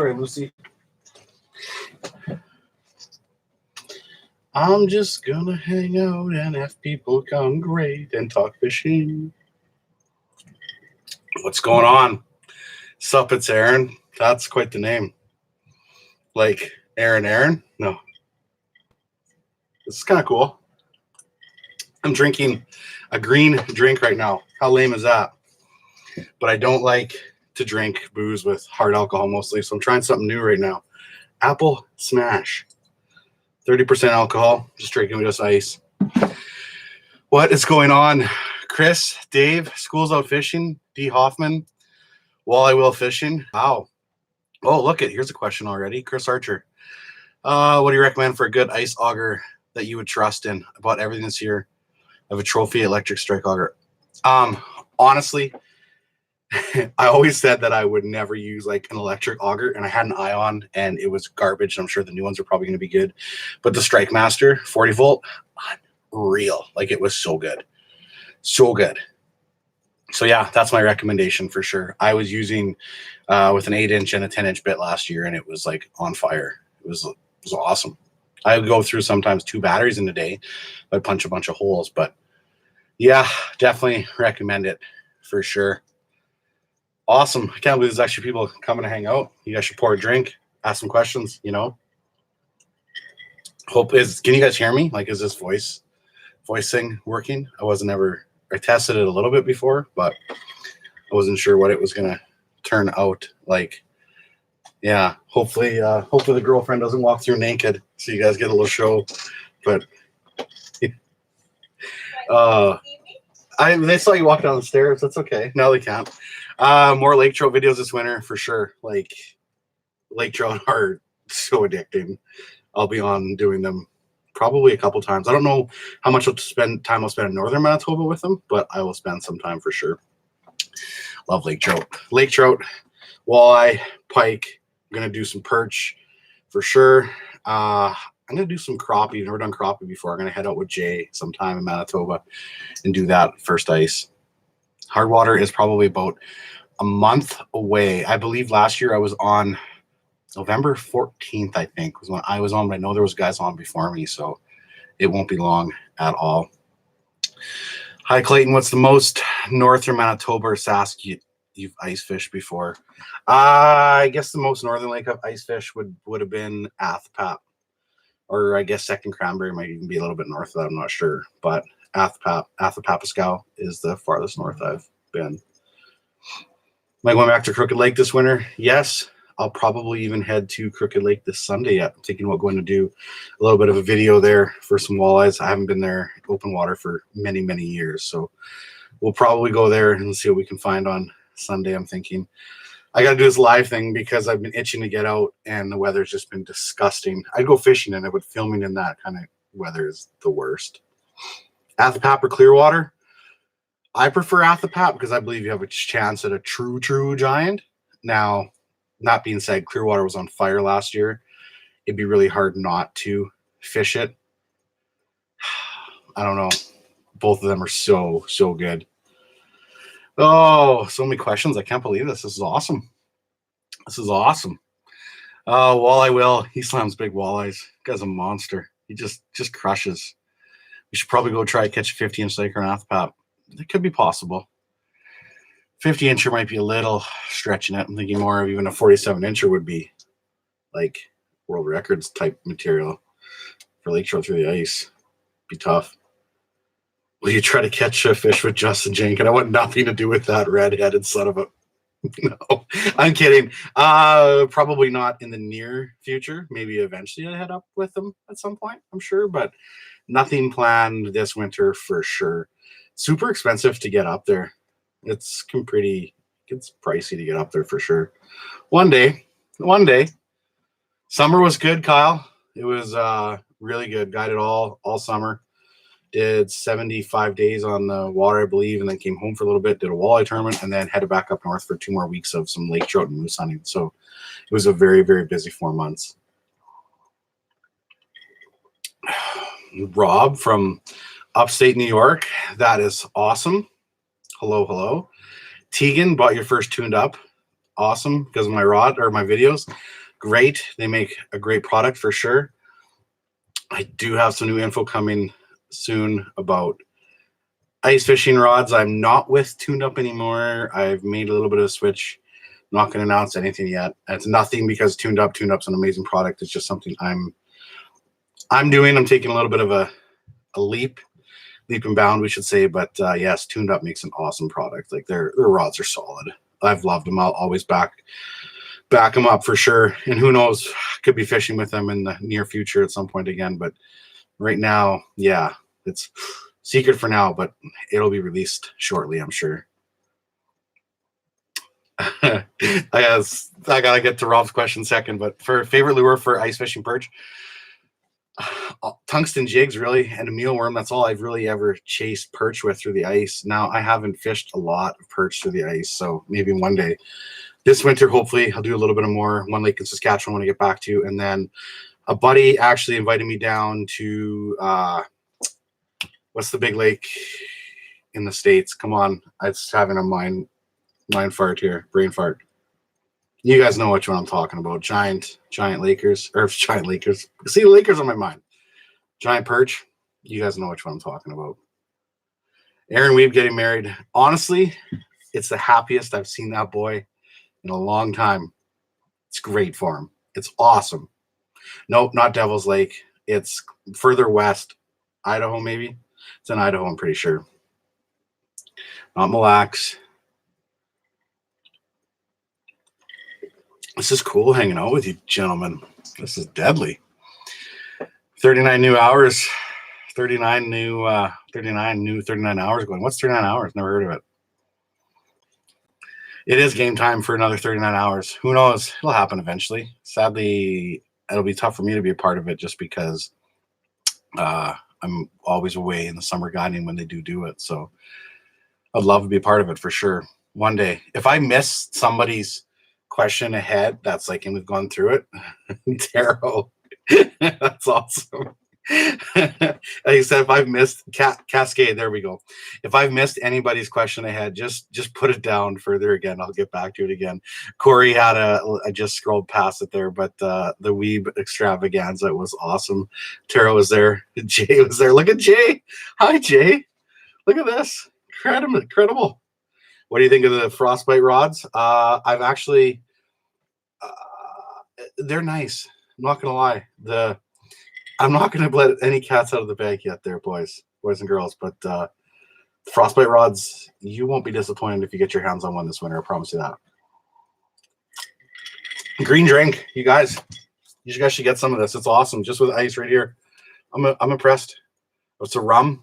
Sorry, Lucy. I'm just gonna hang out and have people come great and talk fishing. What's going on? Sup, it's Aaron. That's quite the name. Like Aaron? No. This is kind of cool. I'm drinking a green drink right now. How lame is that? But I don't like to drink booze with hard alcohol mostly, so I'm trying something new right now. Apple Smash. 30% alcohol, just drinking with just ice. What is going on? Chris, Dave, School's Out Fishing, D. Hoffman, Walleye Will Fishing. Wow. Oh, look it. Here's a question already. Chris Archer. What do you recommend for a good ice auger that you would trust in? I bought everything this year. I have a trophy electric strike auger. Honestly, I always said that I would never use like an electric auger, and I had an Ion and it was garbage. I'm sure the new ones are probably going to be good, but the Strike Master 40 volt, unreal. Like it was so good. So good. So yeah, that's my recommendation for sure. I was using with an 8-inch and a 10-inch bit last year, and it was like on fire. It was awesome. I would go through sometimes 2 batteries in a day. I'd punch a bunch of holes, but yeah, definitely recommend it for sure. Awesome. I can't believe there's actually people coming to hang out. You guys should pour a drink, ask some questions, you know. Can you guys hear me? Like, is this voice thing working? I tested it a little bit before, but I wasn't sure what it was gonna turn out like. Yeah, hopefully the girlfriend doesn't walk through naked, so you guys get a little show. But they saw you walk down the stairs. That's okay. No, they can't. More lake trout videos this winter for sure. Like, lake trout are so addicting. I'll be on doing them probably a couple times. I don't know how much I'll spend in northern Manitoba with them, but I will spend some time for sure. Love lake trout. Lake trout, walleye, pike. I'm gonna do some perch for sure. I'm gonna do some crappie. I've never done crappie before. I'm gonna head out with Jay sometime in Manitoba and do that first ice. Hard water is probably about a month away. I believe last year I was on November 14th, I think, was when I was on, but I know there was guys on before me, so it won't be long at all. Hi, Clayton. What's the most northern Manitoba or Sask you've ice fished before? I guess the most northern lake I've ice fished would have been Athpap, or I guess Second Cranberry might even be a little bit north of that. I'm not sure, but Athapapiscow is the farthest north I've been. Am I going back to Crooked Lake this winter? Yes. I'll probably even head to Crooked Lake this Sunday yet. I'm thinking about going to do a little bit of a video there for some walleyes. I haven't been there open water for many, many years. So we'll probably go there and see what we can find on Sunday. I'm thinking I got to do this live thing because I've been itching to get out and the weather's just been disgusting. I'd go fishing in it, but filming in that kind of weather is the worst. Athapap or Clearwater? I prefer Athapap because I believe you have a chance at a true giant. Now, that being said, Clearwater was on fire last year. It'd be really hard not to fish it. I don't know. Both of them are so good. Oh, so many questions. I can't believe this. This is awesome. This is awesome. Walleye Will. He slams big walleyes. Guy's a monster. He just crushes. We should probably go try to catch a 50-inch lake or an Athapap. It could be possible. 50-incher might be a little stretching it. I'm thinking more of even a 47-incher would be like world records type material for lake trout through the ice. Be tough. Will you try to catch a fish with Justin Jenkins? I want nothing to do with that red-headed son of a... No, I'm kidding. Probably not in the near future. Maybe eventually I head up with them at some point, I'm sure, but nothing planned this winter for sure. Super expensive to get up there. It's pricey to get up there for sure. One day. Summer was good, Kyle. It was really good. Guided all summer. Did 75 days on the water, I believe, and then came home for a little bit, did a walleye tournament, and then headed back up north for 2 more weeks of some lake trout and moose hunting. So it was a very, very busy 4 months. Rob from upstate New York. That is awesome. Hello. Tegan, bought your first tuned up. awesome because of my rod or my videos. Great. They make a great product for sure. I do have some new info coming soon about ice fishing rods. I'm not with Tuned Up anymore. I've made a little bit of a switch. Not going to announce anything yet. It's nothing because Tuned Up's an amazing product. It's just something I'm doing. I'm taking a little bit of a leap and bound, we should say. But yes, Tuned Up makes an awesome product. Like their rods are solid. I've loved them. I'll always back them up for sure. And who knows, could be fishing with them in the near future at some point again. But right now, yeah, it's secret for now, but it'll be released shortly, I'm sure. I gotta get to Rob's question second, but for favorite lure for ice fishing perch, tungsten jigs really, and a mealworm. That's all I've really ever chased perch with through the ice. Now I haven't fished a lot of perch through the ice, so maybe one day this winter, hopefully I'll do a little bit of more. One lake in Saskatchewan I want to get back to, and then a buddy actually invited me down to what's the big lake in the States? Come on, I was having a mind fart here, brain fart. You guys know which one I'm talking about. Giant Lakers, or giant Lakers. See, the Lakers on my mind. Giant perch. You guys know which one I'm talking about. Aaron Weeb getting married. Honestly, it's the happiest I've seen that boy in a long time. It's great for him. It's awesome. Nope, not Devil's Lake. It's further west. Idaho, maybe. It's in Idaho, I'm pretty sure. Not Mille Lacs. This is cool hanging out with you, gentlemen. This is deadly. 39 new hours. 39 hours going. What's 39 hours? Never heard of it. It is game time for another 39 hours. Who knows? It'll happen eventually. Sadly, it'll be tough for me to be a part of it just because I'm always away in the summer guiding when they do it. So I'd love to be a part of it for sure. One day. If I miss somebody's question ahead, that's like, and we've gone through it. Taro. That's awesome. Like I said, if I've missed Cascade, there we go. If I've missed anybody's question ahead, just put it down further again. I'll get back to it again. Corey had I just scrolled past it there, but the Weeb extravaganza was awesome. Taro was there. Jay was there. Look at Jay. Hi, Jay. Look at this. Incredible. What do you think of the frostbite rods? I've actually, they're nice. I'm not gonna lie. I'm not gonna let any cats out of the bag yet, there, boys and girls. But frostbite rods, you won't be disappointed if you get your hands on one this winter. I promise you that. Green drink, you guys should get some of this. It's awesome, just with ice right here. I'm impressed. It's a rum.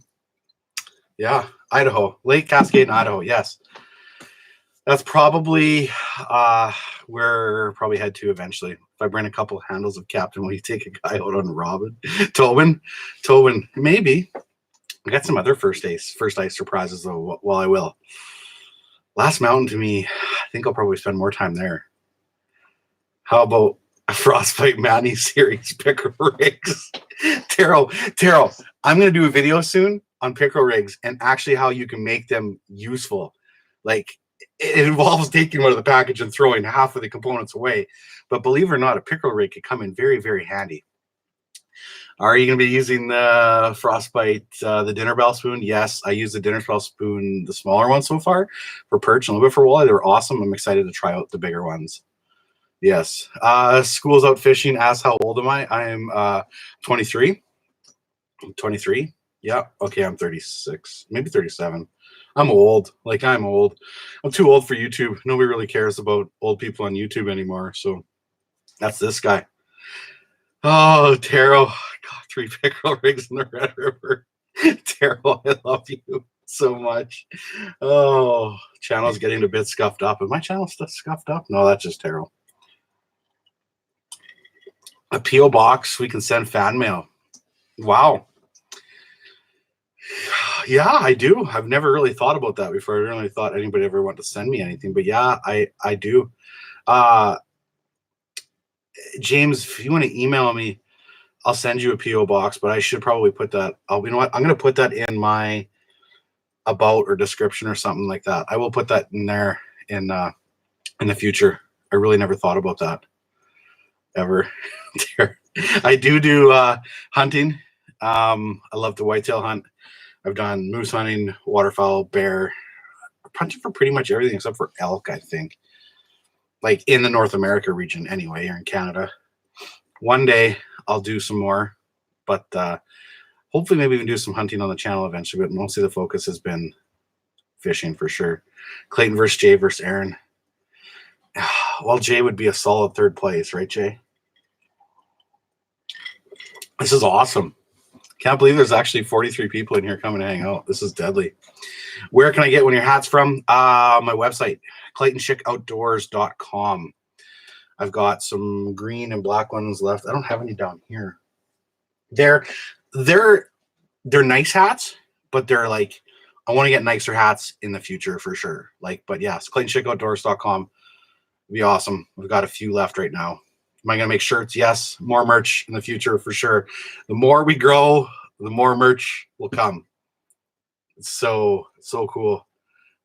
Yeah, Idaho, Lake Cascade in Idaho. Yes. That's probably we're probably head to eventually. If I bring a couple handles of Captain, will you take a guy out on Robin? Tobin, maybe. I got some other first ice surprises though. Well, I will. Last Mountain to me, I think I'll probably spend more time there. How about a Frostbite Manny series pickerel rigs? Taro, I'm gonna do a video soon on pickerel rigs and actually how you can make them useful. Like, it involves taking one of the package and throwing half of the components away. But believe it or not, a pickerel rig could come in very, very handy. Are you going to be using the Frostbite, the dinner bell spoon? Yes, I use the dinner bell spoon, the smaller one so far, for perch and a little bit for walleye. They're awesome. I'm excited to try out the bigger ones. Yes. School's out fishing. Ask how old am I? I am 23. 23. Yeah. Okay, I'm 36. Maybe 37. I'm old. I'm old. I'm too old for YouTube. Nobody really cares about old people on YouTube anymore. So that's this guy. Oh, Taro. God, 3 pickerel rigs in the Red River. Taro, I love you so much. Oh, channel's getting a bit scuffed up. Is my channel still scuffed up? No, that's just Taro. A P.O. box. We can send fan mail. Wow. Yeah, I do. I've never really thought about that before. I really thought anybody ever wanted to send me anything, but yeah, I do. James, if you want to email me, I'll send you a P.O. box, but I should probably put that. You know what? I'm going to put that in my about or description or something like that. I will put that in there in in the future. I really never thought about that ever. I do hunting. I love to whitetail hunt. I've done moose hunting, waterfowl, bear, hunting for pretty much everything except for elk, I think. Like in the North America region anyway, or in Canada. One day I'll do some more, but hopefully maybe even do some hunting on the channel eventually, but mostly the focus has been fishing for sure. Clayton versus Jay versus Aaron. Well, Jay would be a solid third place, right, Jay? This is awesome. Can't believe there's actually 43 people in here coming to hang out. This is deadly. Where can I get one of your hats from? My website, ClaytonSchickOutdoors.com. I've got some green and black ones left. I don't have any down here. They're nice hats, but they're like, I want to get nicer hats in the future for sure. Like, but yes, ClaytonSchickOutdoors.com. It'd be awesome. We've got a few left right now. Am I going to make shirts? Yes. More merch in the future for sure. The more we grow, the more merch will come. It's so cool.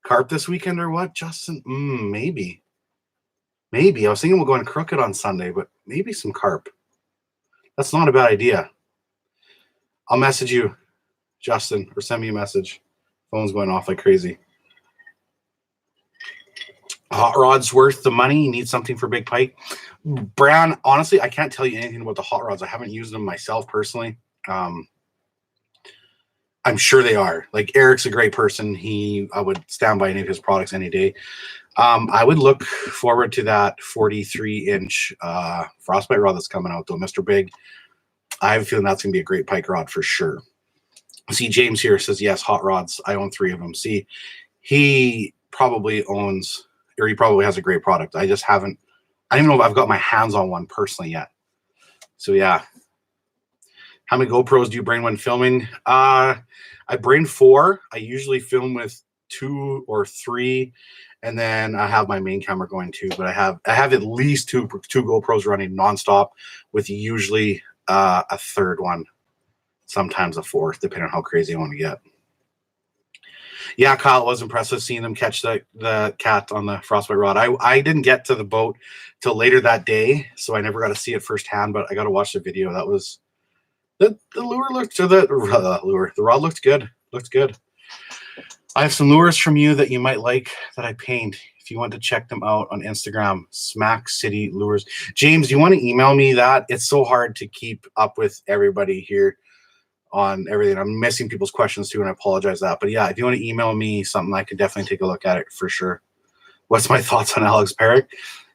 Carp this weekend or what, Justin? Maybe. Maybe. I was thinking we're going Crooked on Sunday, but maybe some carp. That's not a bad idea. I'll message you, Justin, or send me a message. Phone's going off like crazy. Hot rod's worth the money. You need something for big pike. Brown, honestly, I can't tell you anything about the hot rods. I haven't used them myself personally. I'm sure they are. Like, Eric's a great person. I would stand by any of his products any day. I would look forward to that 43-inch frostbite rod that's coming out, though, Mr. Big. I have a feeling that's going to be a great pike rod for sure. See, James here says, yes, hot rods. I own 3 of them. See, he probably owns, or he probably has a great product. I just haven't, I don't even know if I've got my hands on one personally yet. So, yeah. How many GoPros do you bring when filming? I bring 4. I usually film with 2 or 3, and then I have my main camera going too. But I have at least two GoPros running nonstop, with usually a third one, sometimes a fourth, depending on how crazy I want to get. Yeah, Kyle, it was impressive seeing them catch the cat on the frostbite rod. I didn't get to the boat till later that day, so I never got to see it firsthand. But I got to watch the video. That was. The lure looked, or the rod looked good. Looked good. I have some lures from you that you might like that I paint. If you want to check them out on Instagram, Smack City Lures. James, you want to email me that? It's so hard to keep up with everybody here on everything. I'm missing people's questions too, and I apologize that. But yeah, if you want to email me something, I could definitely take a look at it for sure. What's my thoughts on Alex Perch?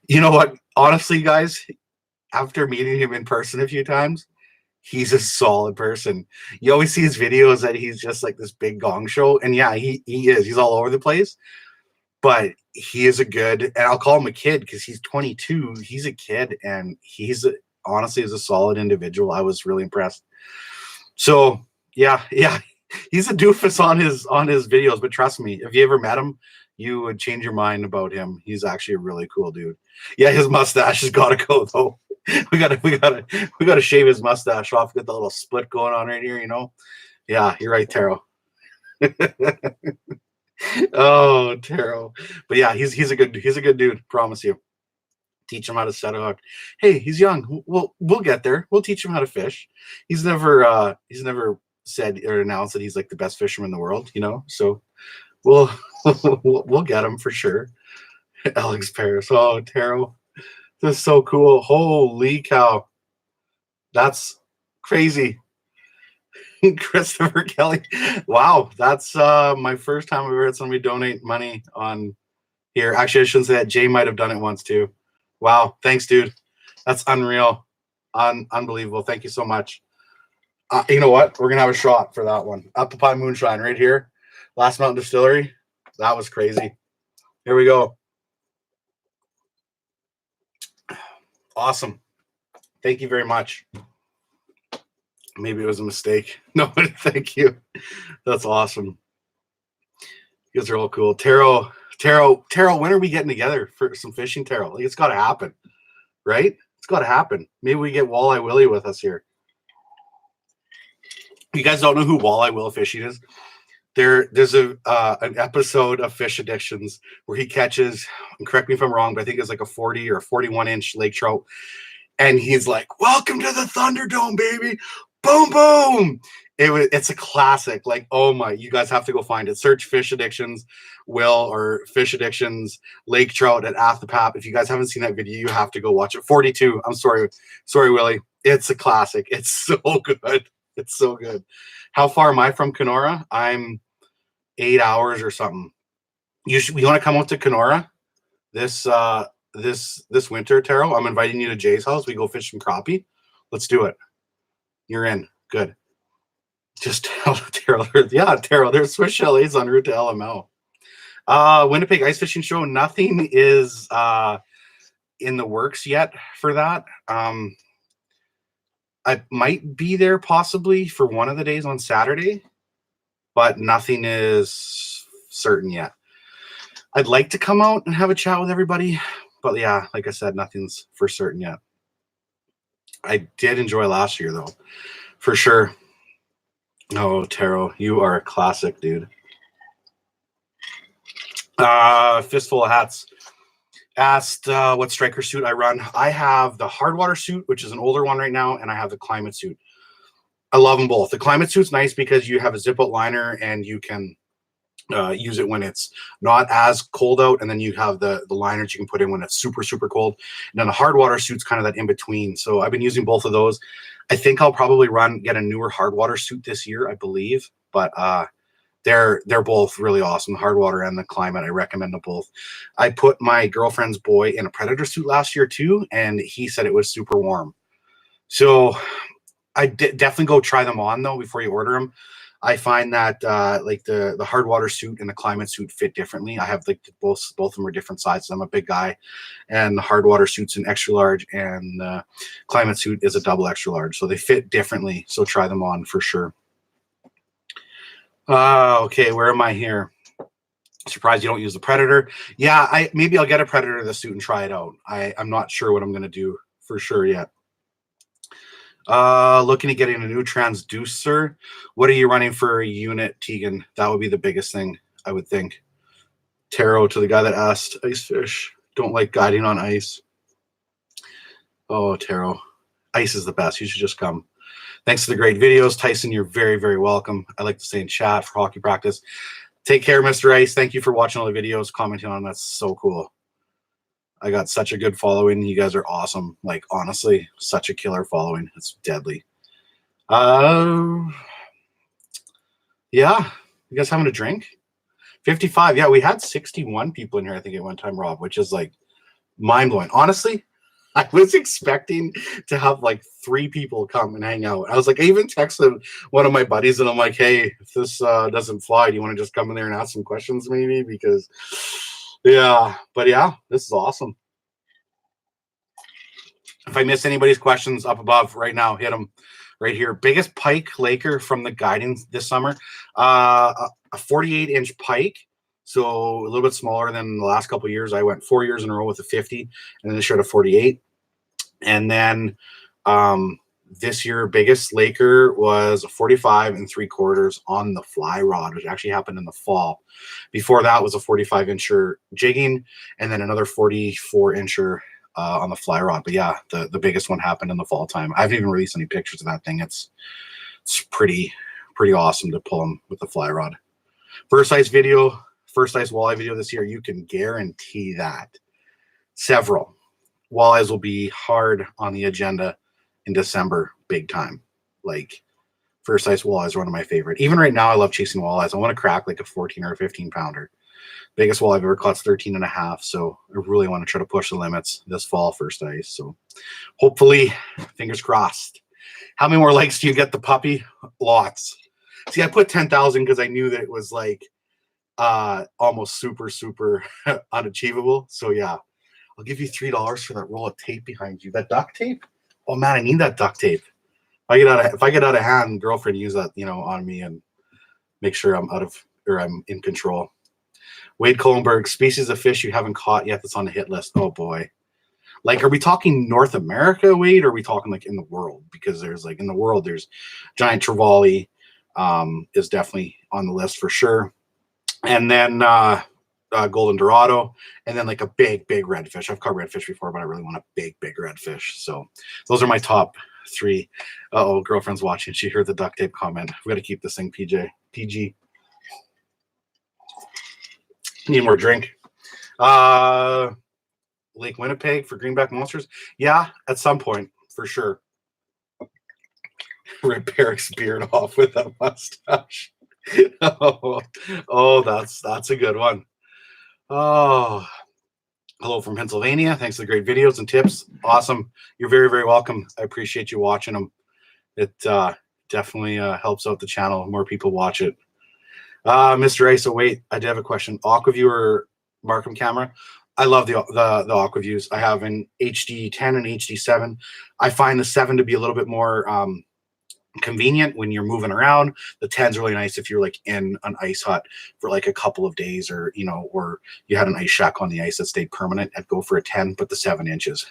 You know what? Honestly, guys, after meeting him in person a few times, he's a solid person. You always see his videos that he's just like this big gong show. And yeah, he is. He's all over the place. But he is a good, and I'll call him a kid because he's 22. He's a kid, and honestly is a solid individual. I was really impressed. So yeah, he's a doofus on his videos. But trust me, if you ever met him, you would change your mind about him. He's actually a really cool dude. Yeah, his mustache has got to go though. We gotta shave his mustache off, get the little split going on right here, you know. Yeah, you're right, Taro. Oh, Taro. But yeah, he's a good dude, promise you. Teach him how to set a hook. Hey, he's young. We'll get there. We'll teach him how to fish. He's never said or announced that he's like the best fisherman in the world, you know. So we'll get him for sure. Alex Paris. Oh, Taro. That's so cool. Holy cow. That's crazy. Christopher Kelly. Wow. That's my first time I've ever had somebody donate money on here. Actually, I shouldn't say that. Jay might have done it once too. Wow. Thanks, dude. That's unreal. Unbelievable. Thank you so much. You know what? We're going to have a shot for that one. Apple Pie Moonshine right here. Last Mountain Distillery. That was crazy. Here we go. Awesome. Thank you very much. Maybe it was a mistake. No, thank you. That's awesome. You guys are all cool. Taro, when are we getting together for some fishing, Taro? Like, it's got to happen, right? It's got to happen. Maybe we get Walleye Willie with us here. You guys don't know who Walleye Will Fishing is? There's an episode of Fish Addictions where he catches, and correct me if I'm wrong, but I think it's like a 40 or 41-inch lake trout. And he's like, "Welcome to the Thunderdome, baby. Boom, boom." It's a classic. Like, oh my, you guys have to go find it. Search Fish Addictions, or Fish Addictions Lake Trout at Athapap. If you guys haven't seen that video, you have to go watch it. 42. I'm sorry, Willie. It's a classic. It's so good. It's so good. How far am I from Kenora? I'm 8 hours or something. You want to come out to Kenora this winter, Taro? I'm inviting you to Jay's house. We go fish some crappie. Let's do it. You're in. Good. Just tell Taro. Yeah, Taro. There's Swiss chalets en route to LML. Winnipeg Ice Fishing Show. Nothing is in the works yet for that. I might be there possibly for one of the days on Saturday, but nothing is certain yet. I'd like to come out and have a chat with everybody, but yeah, like I said, nothing's for certain yet. I did enjoy last year though, for sure. Oh, Taro, you are a classic, dude. Fistful of Hats asked what striker suit I run. I have the hardwater suit, which is an older one right now, and I have the climate suit. I love them both. The climate suit's nice because you have a zip out liner and you can use it when it's not as cold out, and then you have the liners you can put in when it's super, super cold. And then the hardwater suit's kind of that in between. So I've been using both of those. I think I'll probably get a newer hardwater suit this year, I believe. But they're both really awesome, the hardwater and the climate. I recommend them both. I put my girlfriend's boy in a predator suit last year too, and he said it was super warm. So I definitely go try them on though before you order them. I find that like the hardwater suit and the climate suit fit differently. I have like both of them are different sizes. I'm a big guy, and the hardwater suit's an extra large, and the climate suit is a double extra large. So they fit differently. So try them on for sure. Okay, where am I here? Surprised you don't use the Predator. Yeah, maybe I'll get a Predator the suit and try it out. I'm not sure what I'm gonna do for sure yet. Looking at getting a new transducer. What are you running for a unit, Tegan? That would be the biggest thing, I would think. Taro, to the guy that asked, ice fish don't like guiding on ice. Oh, Taro, ice is the best. You should just come. Thanks for the great videos, Tyson. You're very, very welcome. I like to stay in chat for hockey practice. Take care, Mr. Ice. Thank you for watching all the videos, commenting on them. That's so cool. I got such a good following. You guys are awesome. Like, honestly, such a killer following. It's deadly. Yeah. You guys having a drink? 55. Yeah, we had 61 people in here, I think, at one time, Rob, which is like mind-blowing. Honestly, I was expecting to have like 3 people come and hang out. I was like, I even texted one of my buddies and I'm like, hey, if this doesn't fly, do you want to just come in there and ask some questions maybe? Because yeah, but yeah, this is awesome. If I miss anybody's questions up above right now, hit them right here. Biggest pike laker from the guiding this summer, a 48-inch pike. So a little bit smaller than the last couple of years. I went 4 years in a row with a 50, and then I showed a 48. And then this year, biggest laker was a 45 3/4 on the fly rod, which actually happened in the fall. Before that was a 45-incher jigging, and then another 44-incher on the fly rod. But yeah, the biggest one happened in the fall time. I haven't even released any pictures of that thing. It's pretty awesome to pull them with the fly rod. First ice walleye video this year, you can guarantee that. Several walleyes will be hard on the agenda in December, big time. Like, first ice walleyes are one of my favorite. Even right now, I love chasing walleyes. I want to crack like a 14 or a 15 pounder. Biggest walleye I've ever caught is 13.5. So I really want to try to push the limits this fall, first ice. So hopefully, fingers crossed. How many more likes do you get the puppy? Lots. See, I put 10,000 because I knew that it was like almost super unachievable. So yeah, I'll give you $3 for that roll of tape behind you. That duct tape? Oh man, I need that duct tape. If I get out of hand, girlfriend, use that, on me and make sure I'm I'm in control. Wade Kohlenberg, species of fish you haven't caught yet that's on the hit list. Oh boy. Like, are we talking North America, Wade, or are we talking like in the world? Because there's like in the world, there's giant trevally, is definitely on the list for sure. And then golden dorado, and then like a big redfish. I've caught redfish before, but I really want a big redfish. So those are my top 3. Oh, girlfriend's watching. She heard the duct tape comment. We got to keep this thing PG. Need more drink. Lake Winnipeg for greenback monsters. Yeah, at some point for sure. Rip Eric's beard off with a mustache. oh, that's a good one. Oh, hello from Pennsylvania. Thanks for the great videos and tips. Awesome. You're very welcome. I appreciate you watching them. It definitely helps out the channel. More people watch it. Mr. Iso, wait, I did have a question. Aquaview or Markham camera? I love the Aquaviews. I have an HD 10 and HD 7. I find the 7 to be a little bit more convenient when you're moving around. The 10's really nice if you're like in an ice hut for like a couple of days, or or you had an ice shack on the ice that stayed permanent. I'd go for a 10, but the 7 inches,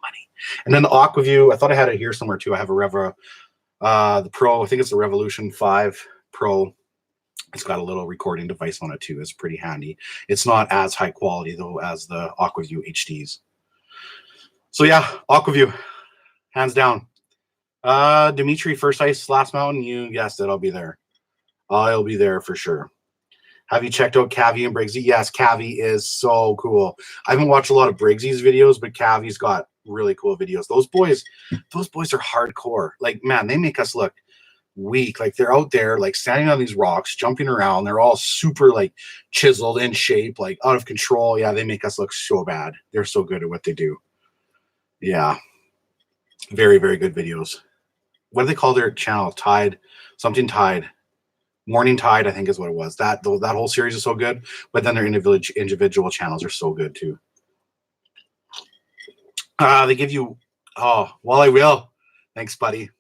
money. And then the Aquaview, I thought I had it here somewhere too. I have a the Pro. I think it's the Revolution 5 Pro. It's got a little recording device on it too. It's pretty handy. It's not as high quality though as the Aquaview HDs. So yeah, Aquaview, hands down. Dimitri, first ice last mountain. You guessed it. I'll be there. I'll be there for sure. Have you checked out Cavi and Briggsy? Yes, Cavi is so cool. I haven't watched a lot of Briggsy's videos, but Cavi's got really cool videos. Those boys are hardcore. Like, man, they make us look weak. Like, they're out there like standing on these rocks, jumping around. They're all super like chiseled, in shape, like out of control. Yeah, they make us look so bad. They're so good at what they do. Yeah, very good videos. What do they call their channel? Tide, something Tide, Morning Tide, I think is what it was. That whole series is so good, but then their individual channels are so good too. They give you, oh, Walleye will. Thanks, buddy.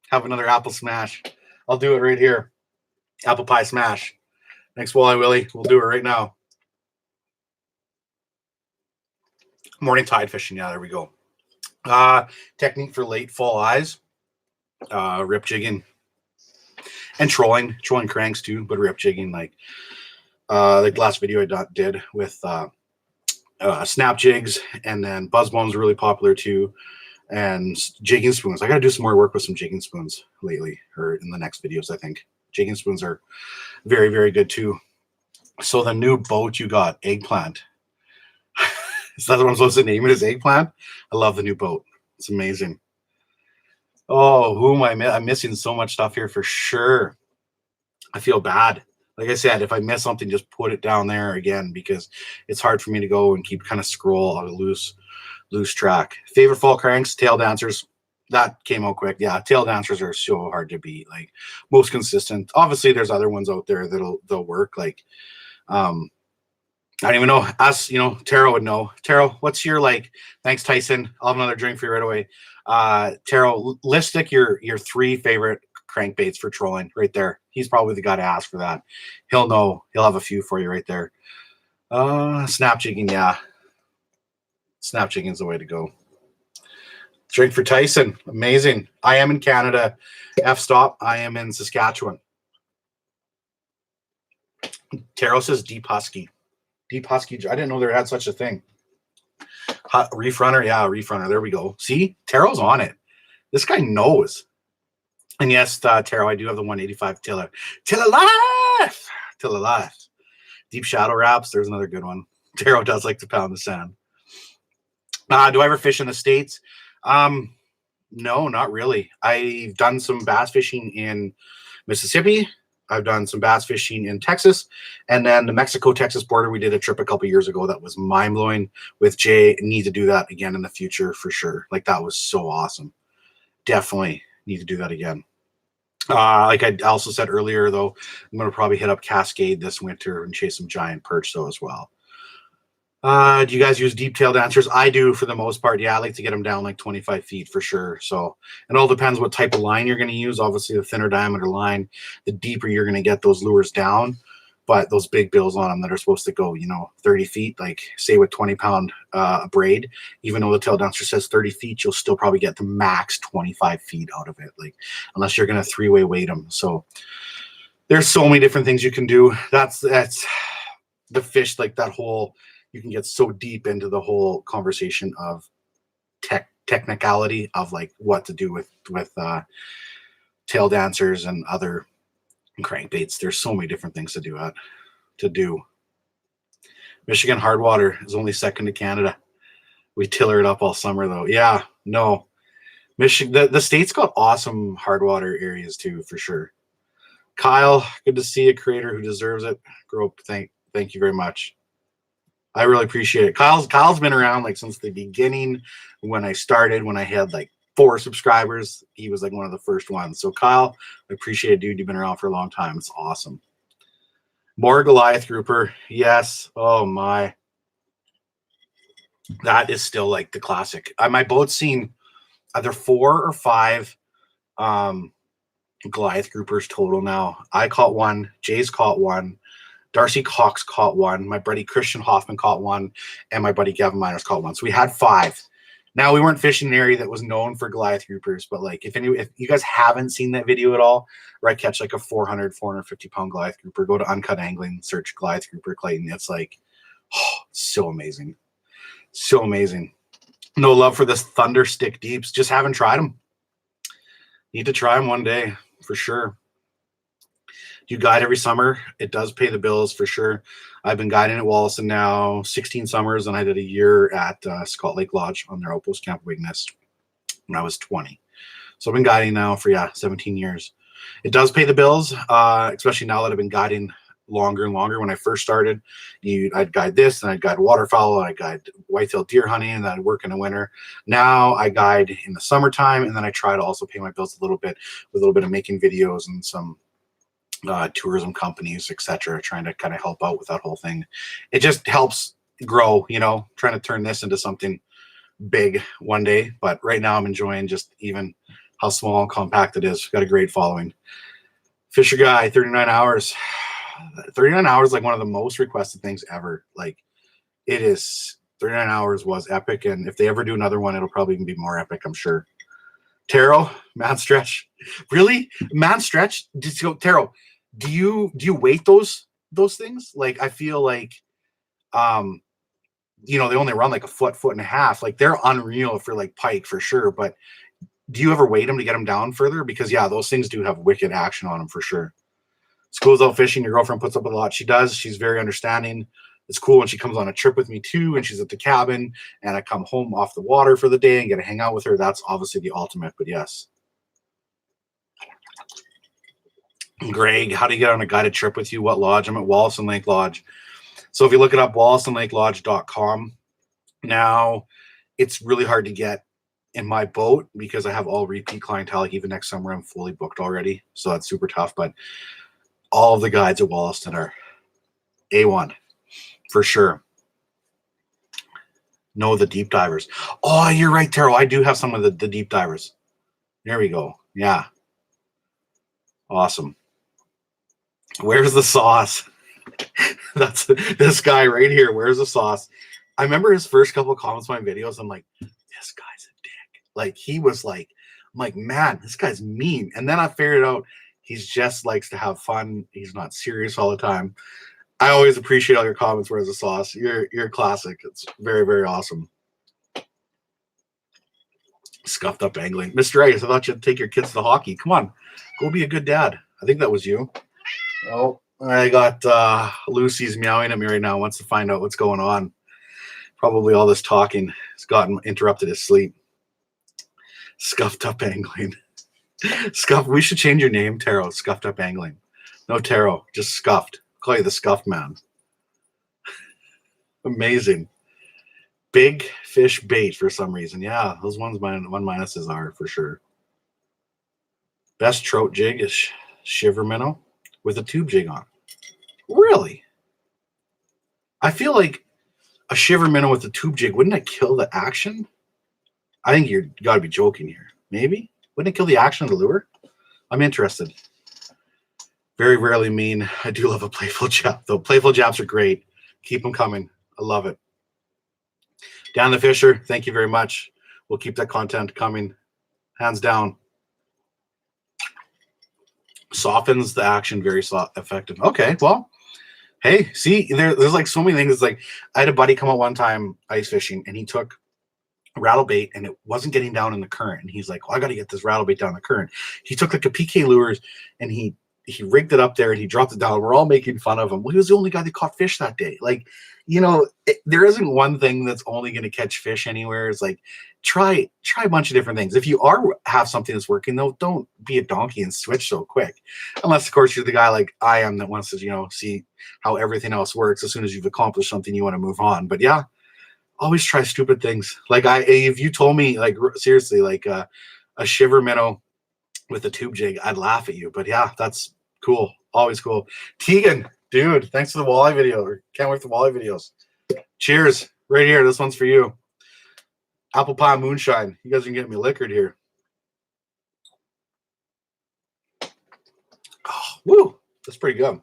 Have another apple smash. I'll do it right here. Apple pie smash. Thanks, Walleye Willie. We'll do it right now. Morning tide fishing. Yeah, there we go. Technique for late fall eyes. Rip jigging. And trolling cranks too, but rip jigging like the last video I did with snap jigs, and then buzz bones are really popular too. And jigging spoons. I got to do some more work with some jigging spoons lately, or in the next videos, I think. Jigging spoons are very good too. So the new boat you got, Eggplant. Is that what I'm supposed to name it, as Eggplant? I love the new boat. It's amazing. Oh, who am I? I'm missing so much stuff here for sure. I feel bad. Like I said, if I miss something, just put it down there again, because it's hard for me to go and keep kind of scroll on a loose track. Favorite fall cranks, tail dancers. That came out quick. Yeah, tail dancers are so hard to beat. Like, most consistent. Obviously, there's other ones out there they'll work. Like, I don't even know. Us, Taro would know. Taro, what's your like? Thanks, Tyson. I'll have another drink for you right away. Taro, list like your 3 favorite crankbaits for trolling right there. He's probably the guy to ask for that. He'll know. He'll have a few for you right there. Snap jigging, yeah. Snap jigging is the way to go. Drink for Tyson. Amazing. I am in Canada. F-stop. I am in Saskatchewan. Taro says Deep Husky. Deep Husky. I didn't know there had such a thing. Reef Runner. Yeah, Reef Runner. There we go. See? Taro's on it. This guy knows. And yes, Taro, I do have the 185 Tiller. Till alive. Deep Shadow Wraps. There's another good one. Taro does like to pound the sand. Do I ever fish in the States? No, not really. I've done some bass fishing in Mississippi. I've done some bass fishing in Texas, and then the Mexico-Texas border. We did a trip a couple years ago that was mind-blowing with Jay. Need to do that again in the future for sure. Like, that was so awesome. Definitely need to do that again. Like I also said earlier, though, I'm going to probably hit up Cascade this winter and chase some giant perch though as well. Do you guys use deep-tailed dancers? I do for the most part. Yeah, I like to get them down like 25 feet for sure. So it all depends what type of line you're going to use. Obviously, the thinner diameter line, the deeper you're going to get those lures down. But those big bills on them that are supposed to go, 30 feet, like say with 20-pound braid, even though the tail dancer says 30 feet, you'll still probably get the max 25 feet out of it, like unless you're going to 3-way weight them. So There's so many different things you can do. That's the fish, like that whole, you can get so deep into the whole conversation of technicality of like what to do with tail dancers and other crankbaits. There's so many different things to do. Michigan hard water is only second to Canada. We tiller it up all summer though. Yeah, no. Michigan, the state's got awesome hard water areas too, for sure. Kyle, good to see a creator who deserves it. Grow up, thank you very much. I really appreciate it. Kyle's been around like since the beginning when I started, when I had like 4 subscribers. He was like one of the first ones. So Kyle, I appreciate it, dude. You've been around for a long time. It's awesome. More Goliath grouper. Yes. Oh my. That is still like the classic. My boat's seen either 4 or 5 Goliath groupers total now. I caught one. Jay's caught one. Darcy Cox caught one. My buddy Christian Hoffman caught one. And my buddy Gavin Miners caught one. So we had 5. Now, we weren't fishing in an area that was known for Goliath groupers, but like if you guys haven't seen that video at all, where I catch like a 450 pound Goliath grouper, go to Uncut Angling, search Goliath grouper Clayton. It's like, oh, so amazing. So amazing. No love for this Thunder Stick Deeps. Just haven't tried them. Need to try them one day for sure. You guide every summer. It does pay the bills for sure. I've been guiding at Wollaston now 16 summers, and I did a year at Scott Lake Lodge on their Outpost Camp Weakness when I was 20. So I've been guiding now for 17 years. It does pay the bills, especially now that I've been guiding longer and longer. When I first started, I'd guide this, and I'd guide waterfowl, and I'd guide whitetail deer hunting, and then I'd work in the winter. Now I guide in the summertime, and then I try to also pay my bills a little bit with a little bit of making videos and some tourism companies, etc., trying to kind of help out with that whole thing. It just helps grow, trying to turn this into something big one day. But right now I'm enjoying just even how small and compact it is. Got a great following. Fisher Guy, 39 hours. 39 hours, like one of the most requested things ever. Like it is, 39 hours was epic. And if they ever do another one, it'll probably even be more epic, I'm sure. Taro, man stretch. Really? Man stretch? Taro, do you weight those things? Like I feel like they only run like a foot and a half. Like they're unreal for like pike for sure. But do you ever weight them to get them down further? Because those things do have wicked action on them for sure. School's out fishing, your girlfriend puts up with a lot. She does. She's very understanding. It's cool when she comes on a trip with me too, and she's at the cabin, and I come home off the water for the day and get to hang out with her. That's obviously the ultimate, but yes. Greg, how do you get on a guided trip with you? What lodge? I'm at Wollaston Lake Lodge. So if you look it up, wollastonlakelodge.com. Now, it's really hard to get in my boat because I have all repeat clientele. Like even next summer, I'm fully booked already. So that's super tough, but all of the guides at Wollaston are A1 for sure. No, the deep divers. Oh, you're right, Taro. I do have some of the deep divers. There we go. Yeah. Awesome. Where's the sauce? That's this guy right here. Where's the sauce? I remember his first couple of comments on my videos. I'm like, this guy's a dick. Like he was like, I'm like, man, this guy's mean. And then I figured out he's just likes to have fun. He's not serious all the time. I always appreciate all your comments. Where's the sauce? You're classic. It's very, very awesome. Scuffed up angling. Mr. Ice, I thought you'd take your kids to hockey. Come on, go be a good dad. I think that was you. Oh, I got Lucy's meowing at me right now. Wants to find out what's going on. Probably all this talking has gotten interrupted his sleep. Scuffed up angling. We should change your name, Taro. Scuffed up angling. No Taro, just scuffed. Call you the scuffed man. Amazing. Big fish bait for some reason. Yeah, those ones one minuses are for sure. Best trout jig is shiver minnow with a tube jig on. Really? I feel like a shiver minnow with a tube jig, wouldn't it kill the action? I think you got to be joking here. Maybe? Wouldn't it kill the action of the lure? I'm interested. Very rarely mean. I do love a playful jab, though. Playful jabs are great. Keep them coming. I love it. Dan the Fisher, thank you very much. We'll keep that content coming. Hands down. Softens the action, very effective. Okay, well, hey, see, there's like so many things. Like I had a buddy come out one time ice fishing, and he took rattle bait and it wasn't getting down in the current. And he's like, well, I got to get this rattle bait down the current. He took like a PK lures and he rigged it up there and he dropped it down. We're all making fun of him. Well, he was the only guy that caught fish that day. Like, you know, there isn't one thing that's only going to catch fish anywhere. It's like, try a bunch of different things. If you have something that's working, though, don't be a donkey and switch so quick. Unless, of course, you're the guy like I am that wants to, you know, see how everything else works. As soon as you've accomplished something, you want to move on. But yeah, always try stupid things. Like if you told me, like, seriously, like a shiver minnow with a tube jig, I'd laugh at you. But yeah, that's cool. Always cool. Tegan, dude, thanks for the walleye video. Can't wait for the walleye videos. Cheers. Right here. This one's for you. Apple pie moonshine. You guys can get me liquored here. Oh, woo. That's pretty good.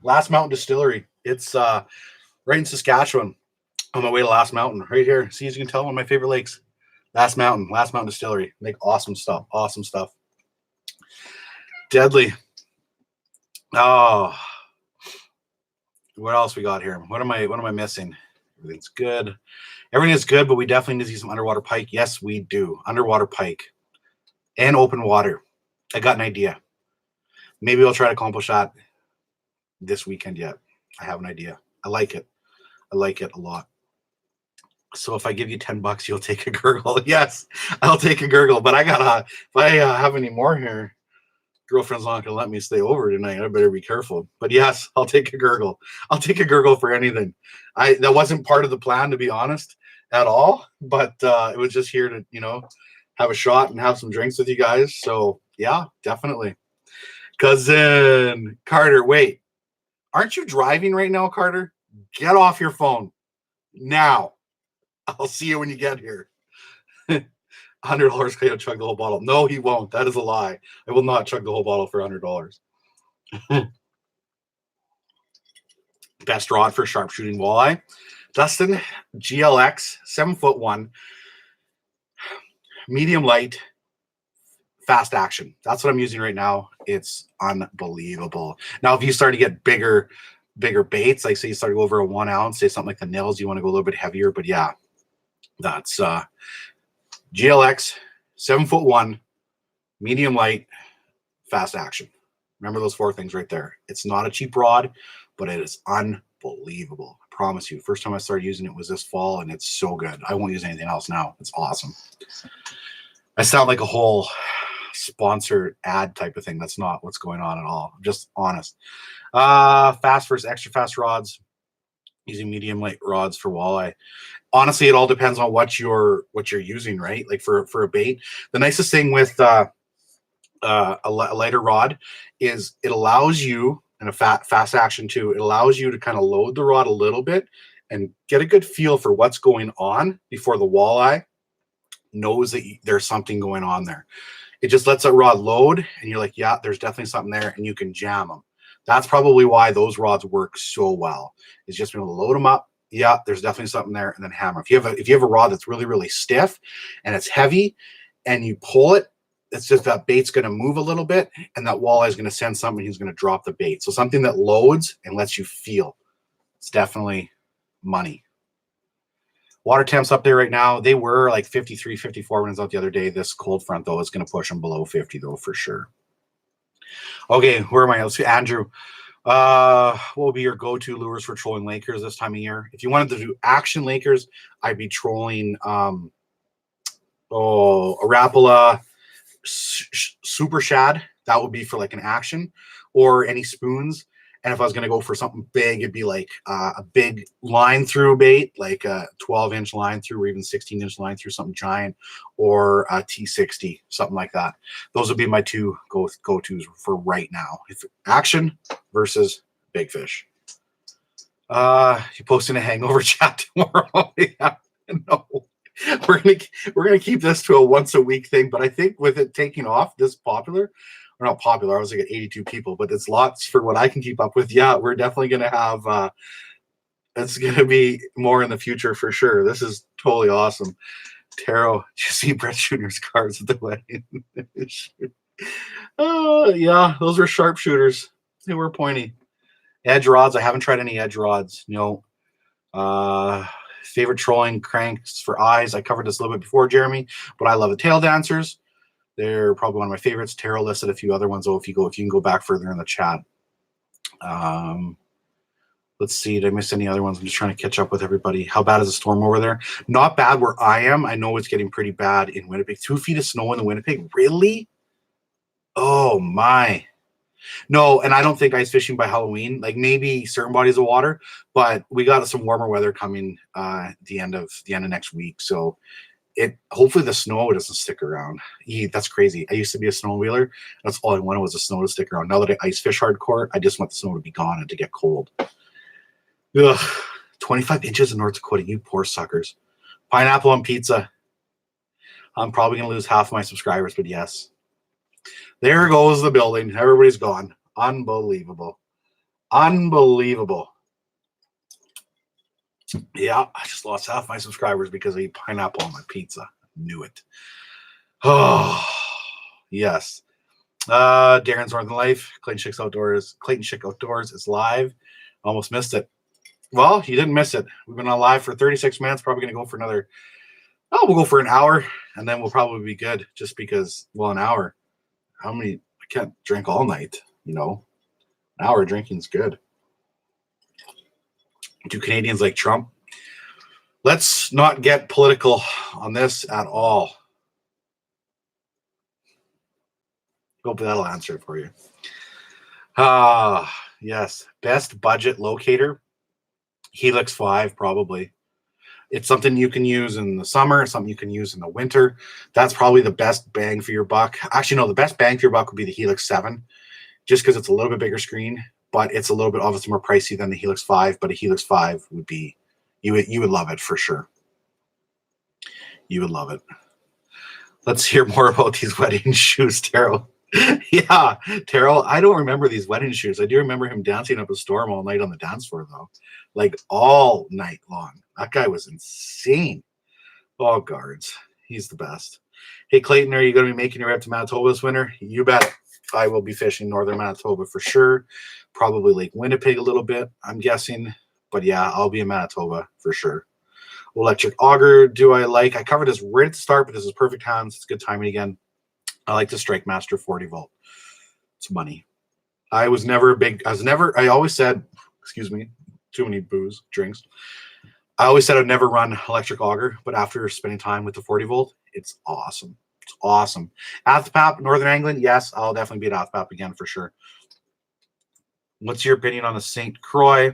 Last Mountain Distillery. It's right in Saskatchewan. On my way to Last Mountain, right here. See, as you can tell, one of my favorite lakes. Last Mountain Distillery. Make awesome stuff. Awesome stuff. Deadly. Oh, what else we got here? What am I missing? Everything's good. Everything is good, but we definitely need to see some underwater pike. Yes, we do. Underwater pike and open water. I got an idea. Maybe I'll try to accomplish that this weekend yet. I have an idea. I like it. I like it a lot. So if I give you $10, you'll take a gurgle. Yes, I'll take a gurgle. But if I have any more here, girlfriend's not gonna let me stay over tonight. I better be careful. But yes, I'll take a gurgle. I'll take a gurgle for anything. That wasn't part of the plan, to be honest, at all. But it was just here to, you know, have a shot and have some drinks with you guys. So yeah, definitely. Cousin Carter, wait, aren't you driving right now, Carter? Get off your phone now. I'll see you when you get here. $100, Clayton chug the whole bottle. No, he won't. That is a lie. I will not chug the whole bottle for $100. Best rod for sharpshooting walleye. Dustin GLX 7'1", medium light, fast action. That's what I'm using right now. It's unbelievable. Now, if you start to get bigger baits, like say you start to go over a 1 ounce, say something like the nils, you want to go a little bit heavier. But yeah, that's GLX 7'1", medium light, fast action. Remember those 4 things right there. It's not a cheap rod, but it is unbelievable. I promise you. First time I started using it was this fall, and it's so good. I won't use anything else now. It's awesome. I sound like a whole sponsored ad type of thing. That's not what's going on at all. I'm just honest. Fast versus extra fast rods. Using medium light rods for walleye. Honestly, it all depends on what you're using, right? Like for a bait, the nicest thing with a lighter rod is it allows you, and a fast action too, it allows you to kind of load the rod a little bit and get a good feel for what's going on before the walleye knows that there's something going on there. It just lets that rod load, and you're like, yeah, there's definitely something there, and you can jam them. That's probably why those rods work so well. Is just being able to load them up. Yeah, there's definitely something there, and then hammer. If you have a rod that's really, really stiff and it's heavy, and you pull it, it's just that bait's going to move a little bit, and that walleye is going to send something. He's going to drop the bait. So something that loads and lets you feel. It's definitely money. Water temps up there right now. They were like 53, 54 when it was out the other day. This cold front, though, is going to push them below 50, though, for sure. Okay, where am I? Let's see, Andrew. What will be your go-to lures for trolling Lakers this time of year? If you wanted to do action Lakers, I'd be trolling a Rapala Super Shad. That would be for like an action, or any spoons. And if I was going to go for something big, it'd be like a big line through bait, like a 12-inch line through, or even 16-inch line through, something giant, or a T60, something like that. Those would be my 2 go-tos for right now. If action versus big fish. You posting a hangover chat tomorrow? Yeah, no. We're gonna keep this to a once a week thing, but I think with it taking off this popular, or not popular, I was like at 82 people, but it's lots for what I can keep up with. Yeah, we're definitely gonna have it's gonna be more in the future for sure. This is totally awesome. Taro, did you see Brett Shooter's cards at the wedding? Yeah, those were sharpshooters. They were pointy. Edge rods. I haven't tried any edge rods. No. Favorite trolling cranks for eyes. I covered this a little bit before, Jeremy, but I love the tail dancers. They're probably one of my favorites. Taro listed a few other ones. If you can go back further in the chat. Let's see. Did I miss any other ones? I'm just trying to catch up with everybody. How bad is the storm over there? Not bad where I am. I know it's getting pretty bad in Winnipeg. 2 feet of snow in the Winnipeg. Really? Oh my. No, and I don't think ice fishing by Halloween, like maybe certain bodies of water, but we got some warmer weather coming the end of next week. So hopefully the snow doesn't stick around. That's crazy. I used to be a snowmobiler. That's all I wanted was the snow to stick around. Now that I ice fish hardcore, I just want the snow to be gone and to get cold. Ugh, 25 inches in North Dakota, you poor suckers. Pineapple on pizza. I'm probably going to lose half my subscribers, but yes. There goes the building. Everybody's gone. Unbelievable. Unbelievable. Yeah, I just lost half my subscribers because I eat pineapple on my pizza. Knew it. Oh, yes. Darren's Northern Life. Clayton Schick's Outdoors. Clayton Schick Outdoors is live. Almost missed it. Well, you didn't miss it. We've been on live for 36 minutes. Probably going to go for another. Oh, we'll go for an hour, and then we'll probably be good. Just because, well, an hour. How many? I can't drink all night, you know. An hour drinking's good. Do Canadians like Trump? Let's not get political on this at all. Hopefully that'll answer it for you. Yes. Best budget locator. Helix 5, probably. It's something you can use in the summer, something you can use in the winter. That's probably the best bang for your buck. Actually, no, the best bang for your buck would be the Helix 7, just because it's a little bit bigger screen, but it's a little bit obviously more pricey than the Helix 5. But a Helix 5 would be, you would love it for sure. You would love it. Let's hear more about these wedding shoes, Taro. Yeah, Taro, I don't remember these wedding shoes. I do remember him dancing up a storm all night on the dance floor, though. Like all night long. That guy was insane. Oh, guards. He's the best. Hey, Clayton, are you going to be making your trip to Manitoba this winter? You bet. I will be fishing northern Manitoba for sure. Probably Lake Winnipeg a little bit, I'm guessing. But yeah, I'll be in Manitoba for sure. Electric auger, do I like? I covered this right at the start, but this is perfect hands. It's good timing again. I like the Strike Master 40 volt. It's money. I always said, excuse me, too many drinks. I always said I'd never run electric auger, but after spending time with the 40 volt, it's awesome. It's awesome. Athpap, Northern England, yes, I'll definitely be at Athpap again for sure. What's your opinion on the St Croix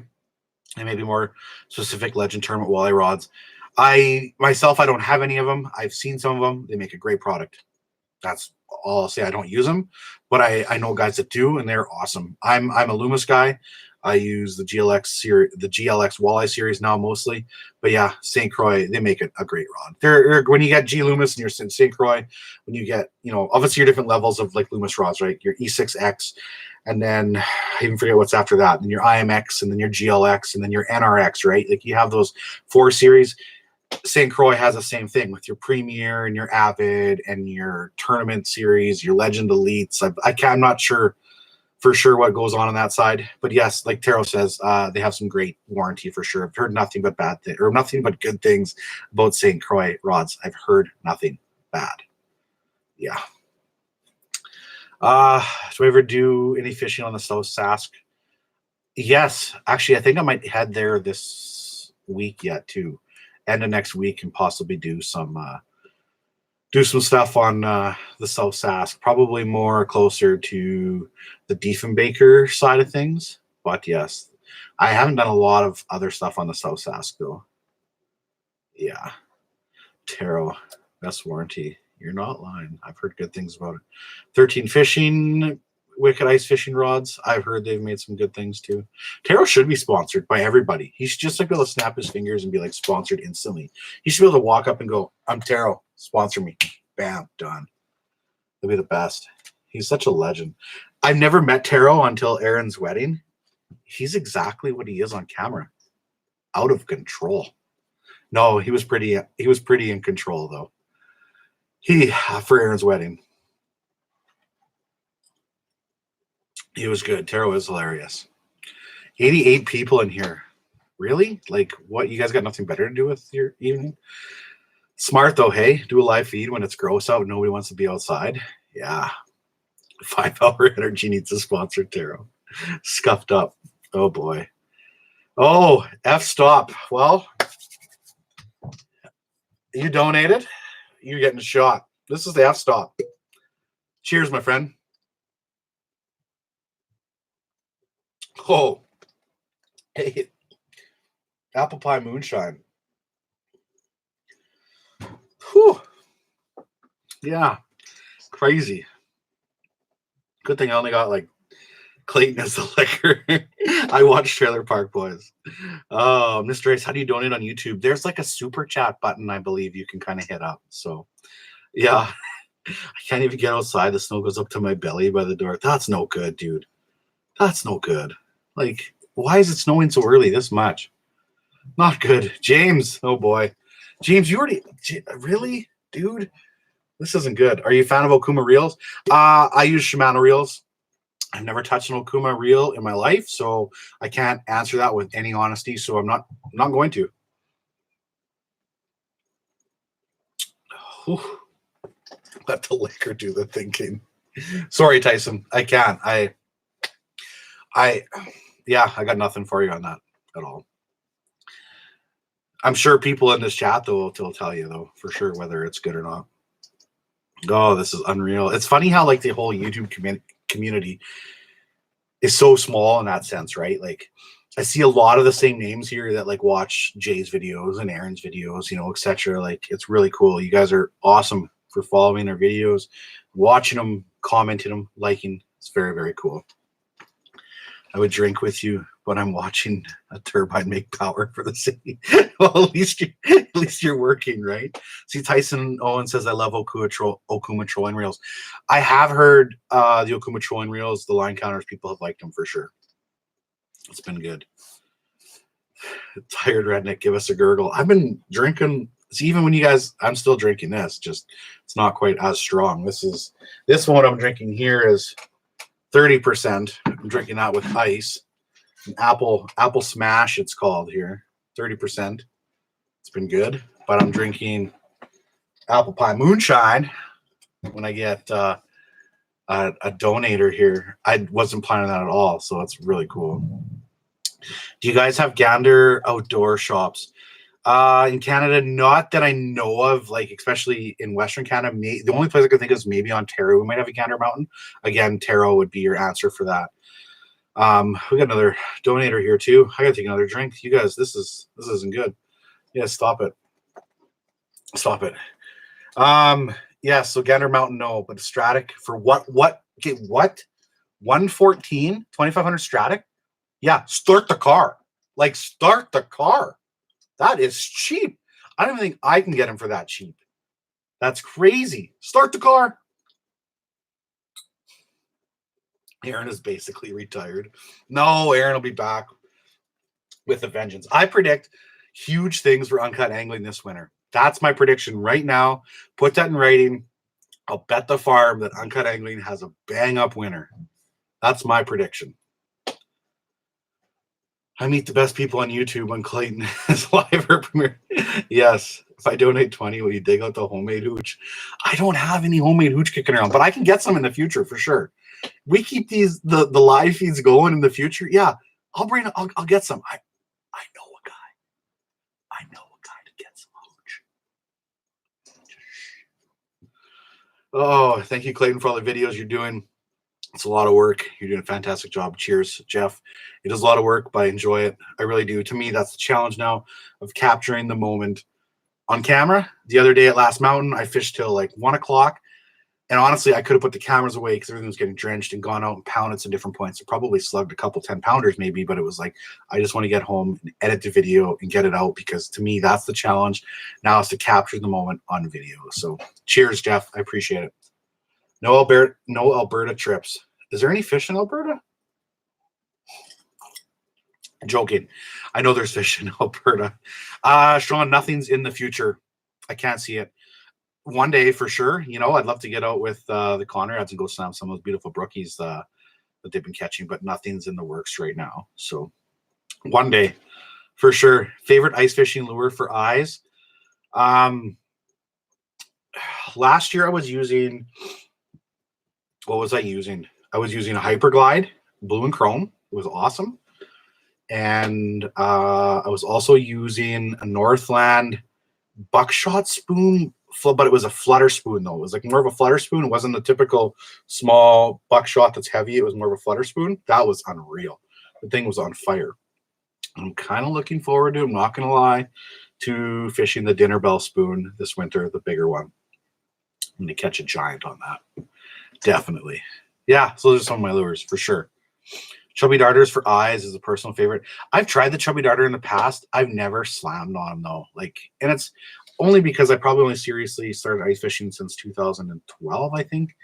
and maybe more specific Legend Tournament walleye rods? I don't have any of them. I've seen some of them. They make a great product. That's all I'll say. I don't use them, but I know guys that do, and they're awesome. I'm a Loomis guy. I use the GLX series, the GLX Walleye series now mostly. But yeah, St. Croix, they make a great rod. When you get G Loomis and your St. Croix, when you get, obviously your different levels of like Loomis rods, right? Your E6X, and then I even forget what's after that. And your IMX, and then your GLX, and then your NRX, right? Like you have those 4 series. St. Croix has the same thing with your Premier and your Avid and your Tournament series, your Legend Elites. I'm not sure for sure what goes on that side, but yes, like Taro says, they have some great warranty for sure. I've heard nothing but nothing but good things about St. Croix rods. I've heard nothing bad. Yeah. Do we ever do any fishing on the South Sask? Yes, actually, I think I might head there this week yet too. End of next week, and possibly do some stuff on the South Sask, probably more closer to the Diefenbaker side of things. But yes, I haven't done a lot of other stuff on the South Sask though. Yeah, Taro, best warranty. You're not lying. I've heard good things about it. 13 Fishing, Wicked Ice Fishing Rods. I've heard they've made some good things too. Taro should be sponsored by everybody. He should just like be able to snap his fingers and be like sponsored instantly. He should be able to walk up and go, "I'm Taro, sponsor me." Bam, done. He'll be the best. He's such a legend. I've never met Taro until Aaron's wedding. He's exactly what he is on camera. Out of control. No, he was pretty in control though. For Aaron's wedding. He was good. Taro is hilarious. 88 people in here. Really? Like, what? You guys got nothing better to do with your evening? Smart, though, hey? Do a live feed when it's gross out and nobody wants to be outside. Yeah. 5 Hour Energy needs to sponsor Taro. Scuffed up. Oh, boy. Oh, F-stop. Well, you donated. You're getting a shot. This is the F-stop. Cheers, my friend. Oh. Hey. Apple pie moonshine. Whew. Yeah. Crazy. Good thing I only got like Clayton as the liquor. I watched Trailer Park Boys. Oh, Mr. Ace, how do you donate on YouTube? There's like a super chat button, I believe you can kind of hit up. So, yeah. I can't even get outside. The snow goes up to my belly by the door. That's no good, dude. That's no good. Like, why is it snowing so early this much? Not good. James, oh boy. James, you already, really? Dude, this isn't good. Are you a fan of Okuma reels? I use Shimano reels. I've never touched an Okuma reel in my life, so I can't answer that with any honesty, so I'm not going to. Whew. Let the liquor do the thinking. Sorry, Tyson. I can't. Yeah, I got nothing for you on that at all. I'm sure people in this chat, though, will tell you, though, for sure, whether it's good or not. Oh, this is unreal. It's funny how, like, the whole YouTube community is so small in that sense, right? Like, I see a lot of the same names here that, like, watch Jay's videos and Aaron's videos, you know, etc. Like, it's really cool. You guys are awesome for following their videos, watching them, commenting them, liking. It's very, very cool. I would drink with you, but I'm watching a turbine make power for the city. Well, at least you're working, right? See, Tyson Owen says, I love Okuma trolling reels. I have heard the Okuma trolling reels, the line counters, people have liked them for sure. It's been good. Tired redneck, give us a gurgle. I've been drinking. See, even when you guys, I'm still drinking this. Just it's not quite as strong. This one I'm drinking here is 30%. I'm drinking that with ice. An apple smash, it's called here. 30%. It's been good. But I'm drinking apple pie moonshine when I get a donator here. I wasn't planning that at all, so it's really cool. Do you guys have Gander outdoor shops? In Canada, not that I know of, like, especially in Western Canada. The only place I can think of is maybe Ontario. We might have a Gander Mountain. Again, Taro would be your answer for that. We got another donator here too. I gotta take another drink. You guys, this isn't good. Yeah, stop it. Stop it. Yeah, so Gander Mountain, no, but Stratic for what? Okay, what? 114, 2500 Stratic? Yeah, start the car. Like, start the car. That is cheap. I don't even think I can get him for that cheap. That's crazy. Start the car. Aaron is basically retired. No, Aaron will be back with a vengeance. I predict huge things for uncut angling this winter. That's my prediction right now. Put that in writing. I'll bet the farm that uncut angling has a bang up winter. That's my prediction. I meet the best people on YouTube when Clayton is live or premiere. Yes. If I donate 20, will you dig out the homemade hooch? I don't have any homemade hooch kicking around, but I can get some in the future for sure. We keep the live feeds going in the future. Yeah, I'll get some. I know a guy. I know a guy to get some hooch. Oh, thank you, Clayton, for all the videos you're doing. It's a lot of work. You're doing a fantastic job. Cheers, Jeff. It is a lot of work, but I enjoy it. I really do. To me, that's the challenge now of capturing the moment on camera. The other day at Last Mountain, I fished till like 1 o'clock. And honestly, I could have put the cameras away because everything was getting drenched and gone out and pounded some different points. I probably slugged a couple 10-pounders maybe, but it was like, I just want to get home and edit the video and get it out because to me, that's the challenge. Now is to capture the moment on video. So cheers, Jeff. I appreciate it. No Alberta trips. Is there any fish in Alberta? Joking. I know there's fish in Alberta. Sean, nothing's in the future. I can't see it. One day for sure. You know, I'd love to get out with the Conrads and go slam some of those beautiful brookies that that they've been catching, but nothing's in the works right now. So one day for sure. Favorite ice fishing lure for eyes. Last year I was using, what was I using? I was using a Hyperglide, blue and chrome. It was awesome. And I was also using a Northland buckshot spoon, but it was a flutter spoon though. It was like more of a flutter spoon. It wasn't the typical small buckshot that's heavy. It was more of a flutter spoon. That was unreal. The thing was on fire. I'm kind of looking forward to, I'm not going to lie, to fishing the dinner bell spoon this winter, the bigger one. I'm going to catch a giant on that. Definitely. Yeah, so those are some of my lures for sure. Chubby darters for eyes is a personal favorite. I've tried the chubby darter in the past. I've never slammed on them though. Like, and it's only because I probably only seriously started ice fishing since 2012, I think.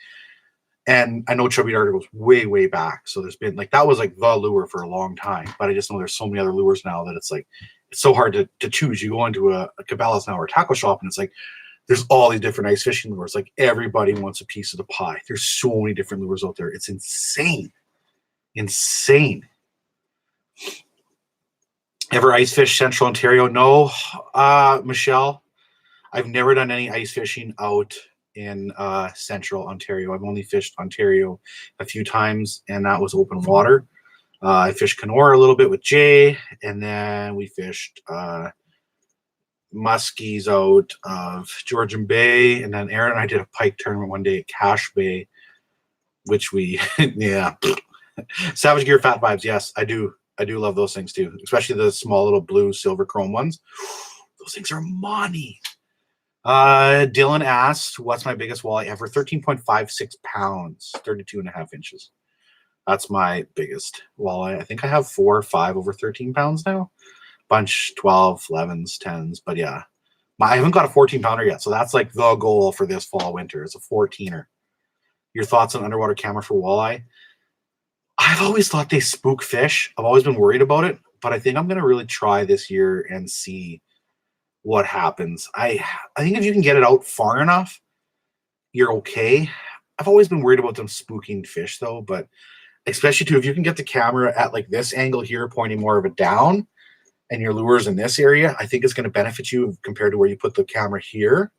And I know chubby darter goes way, way back. So there's been like, that was like the lure for a long time. But I just know there's so many other lures now that it's like, it's so hard to choose. You go into a Cabela's now or a tackle shop and it's like, there's all these different ice fishing lures. Like everybody wants a piece of the pie. There's so many different lures out there. It's insane. Insane. Ever ice fish Central Ontario? No, Michelle. I've never done any ice fishing out in Central Ontario. I've only fished Ontario a few times, and that was open water. I fished Kenora a little bit with Jay, and then we fished muskies out of Georgian Bay, and then Aaron and I did a pike tournament one day at Cache Bay, which we, yeah. Savage Gear Fat Vibes, yes, I do love those things too, especially the small little blue silver chrome ones. Those things are money. Dylan asked, what's my biggest walleye ever? 13.56 pounds, 32.5 inches. That's my biggest walleye. I think I have 4 or 5 over 13 pounds now. Bunch 12, 11s, 10s, but yeah. I haven't got a 14 pounder yet, so that's like the goal for this fall winter. It's a 14er. Your thoughts on underwater camera for walleye? I've always thought they spook fish. I've always been worried about it, but I think I'm going to really try this year and see what happens. I think if you can get it out far enough, you're okay. I've always been worried about them spooking fish though, but especially too, if you can get the camera at like this angle here, pointing more of it down, and your lure's in this area, I think it's going to benefit you compared to where you put the camera here.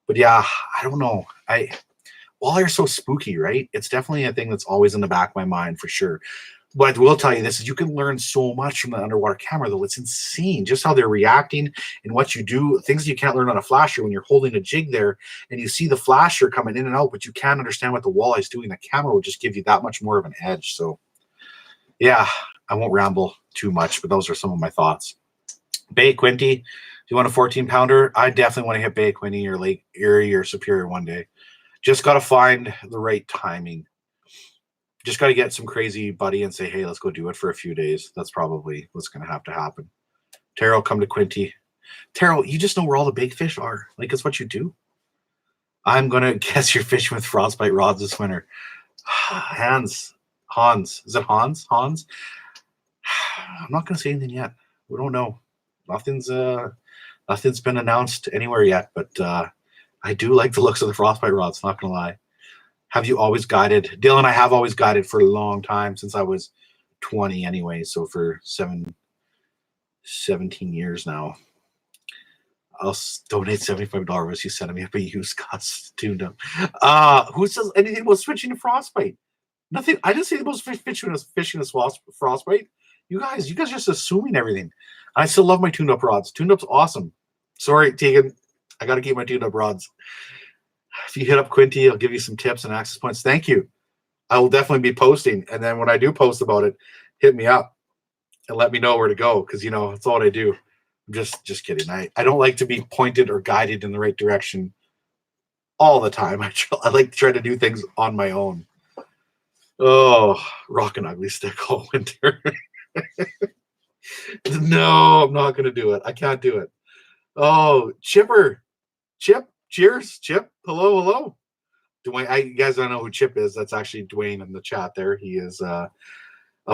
But yeah, I don't know. Walleye are so spooky, right? It's definitely a thing that's always in the back of my mind for sure. But I will tell you this, is you can learn so much from the underwater camera, though. It's insane just how they're reacting and what you do, things you can't learn on a flasher when you're holding a jig there and you see the flasher coming in and out, but you can't understand what the walleye is doing. The camera will just give you that much more of an edge. So yeah, I won't ramble too much, but those are some of my thoughts. Bay Quinty, do you want a 14 pounder? I definitely want to hit Bay Quinty or Lake Erie or Superior one day. Just got to find the right timing. Just got to get some crazy buddy and say, hey, let's go do it for a few days. That's probably what's going to happen. Terrell, come to Quinty. Terrell, you just know where all the big fish are. Like, it's what you do. I'm going to guess you're fishing with frostbite rods this winter. Hans. Is it Hans? Hans? I'm not going to say anything yet. We don't know. Nothing's been announced anywhere yet, but I do like the looks of the frostbite rods, not going to lie. Have you always guided? Dylan, I have always guided for a long time, since I was 20 anyway, so for 17 years now. I'll donate $75 if you send me up a used costume. Who says anything about switching to frostbite? Nothing. I didn't say about fishing as frostbite. You guys are just assuming everything. I still love my tuned-up rods. Tuned-up's awesome. Sorry, Tegan. I got to keep my tuned-up rods. If you hit up Quinty, I'll give you some tips and access points. Thank you. I will definitely be posting. And then when I do post about it, hit me up and let me know where to go. Because, that's all I do. I'm just kidding. I don't like to be pointed or guided in the right direction all the time. I like to try to do things on my own. Oh, rock an ugly stick all winter. No, I'm not going to do it. I can't do it. Oh, Chip. Cheers, Chip. Hello. Dwayne, you guys don't know who Chip is. That's actually Dwayne in the chat there. He is a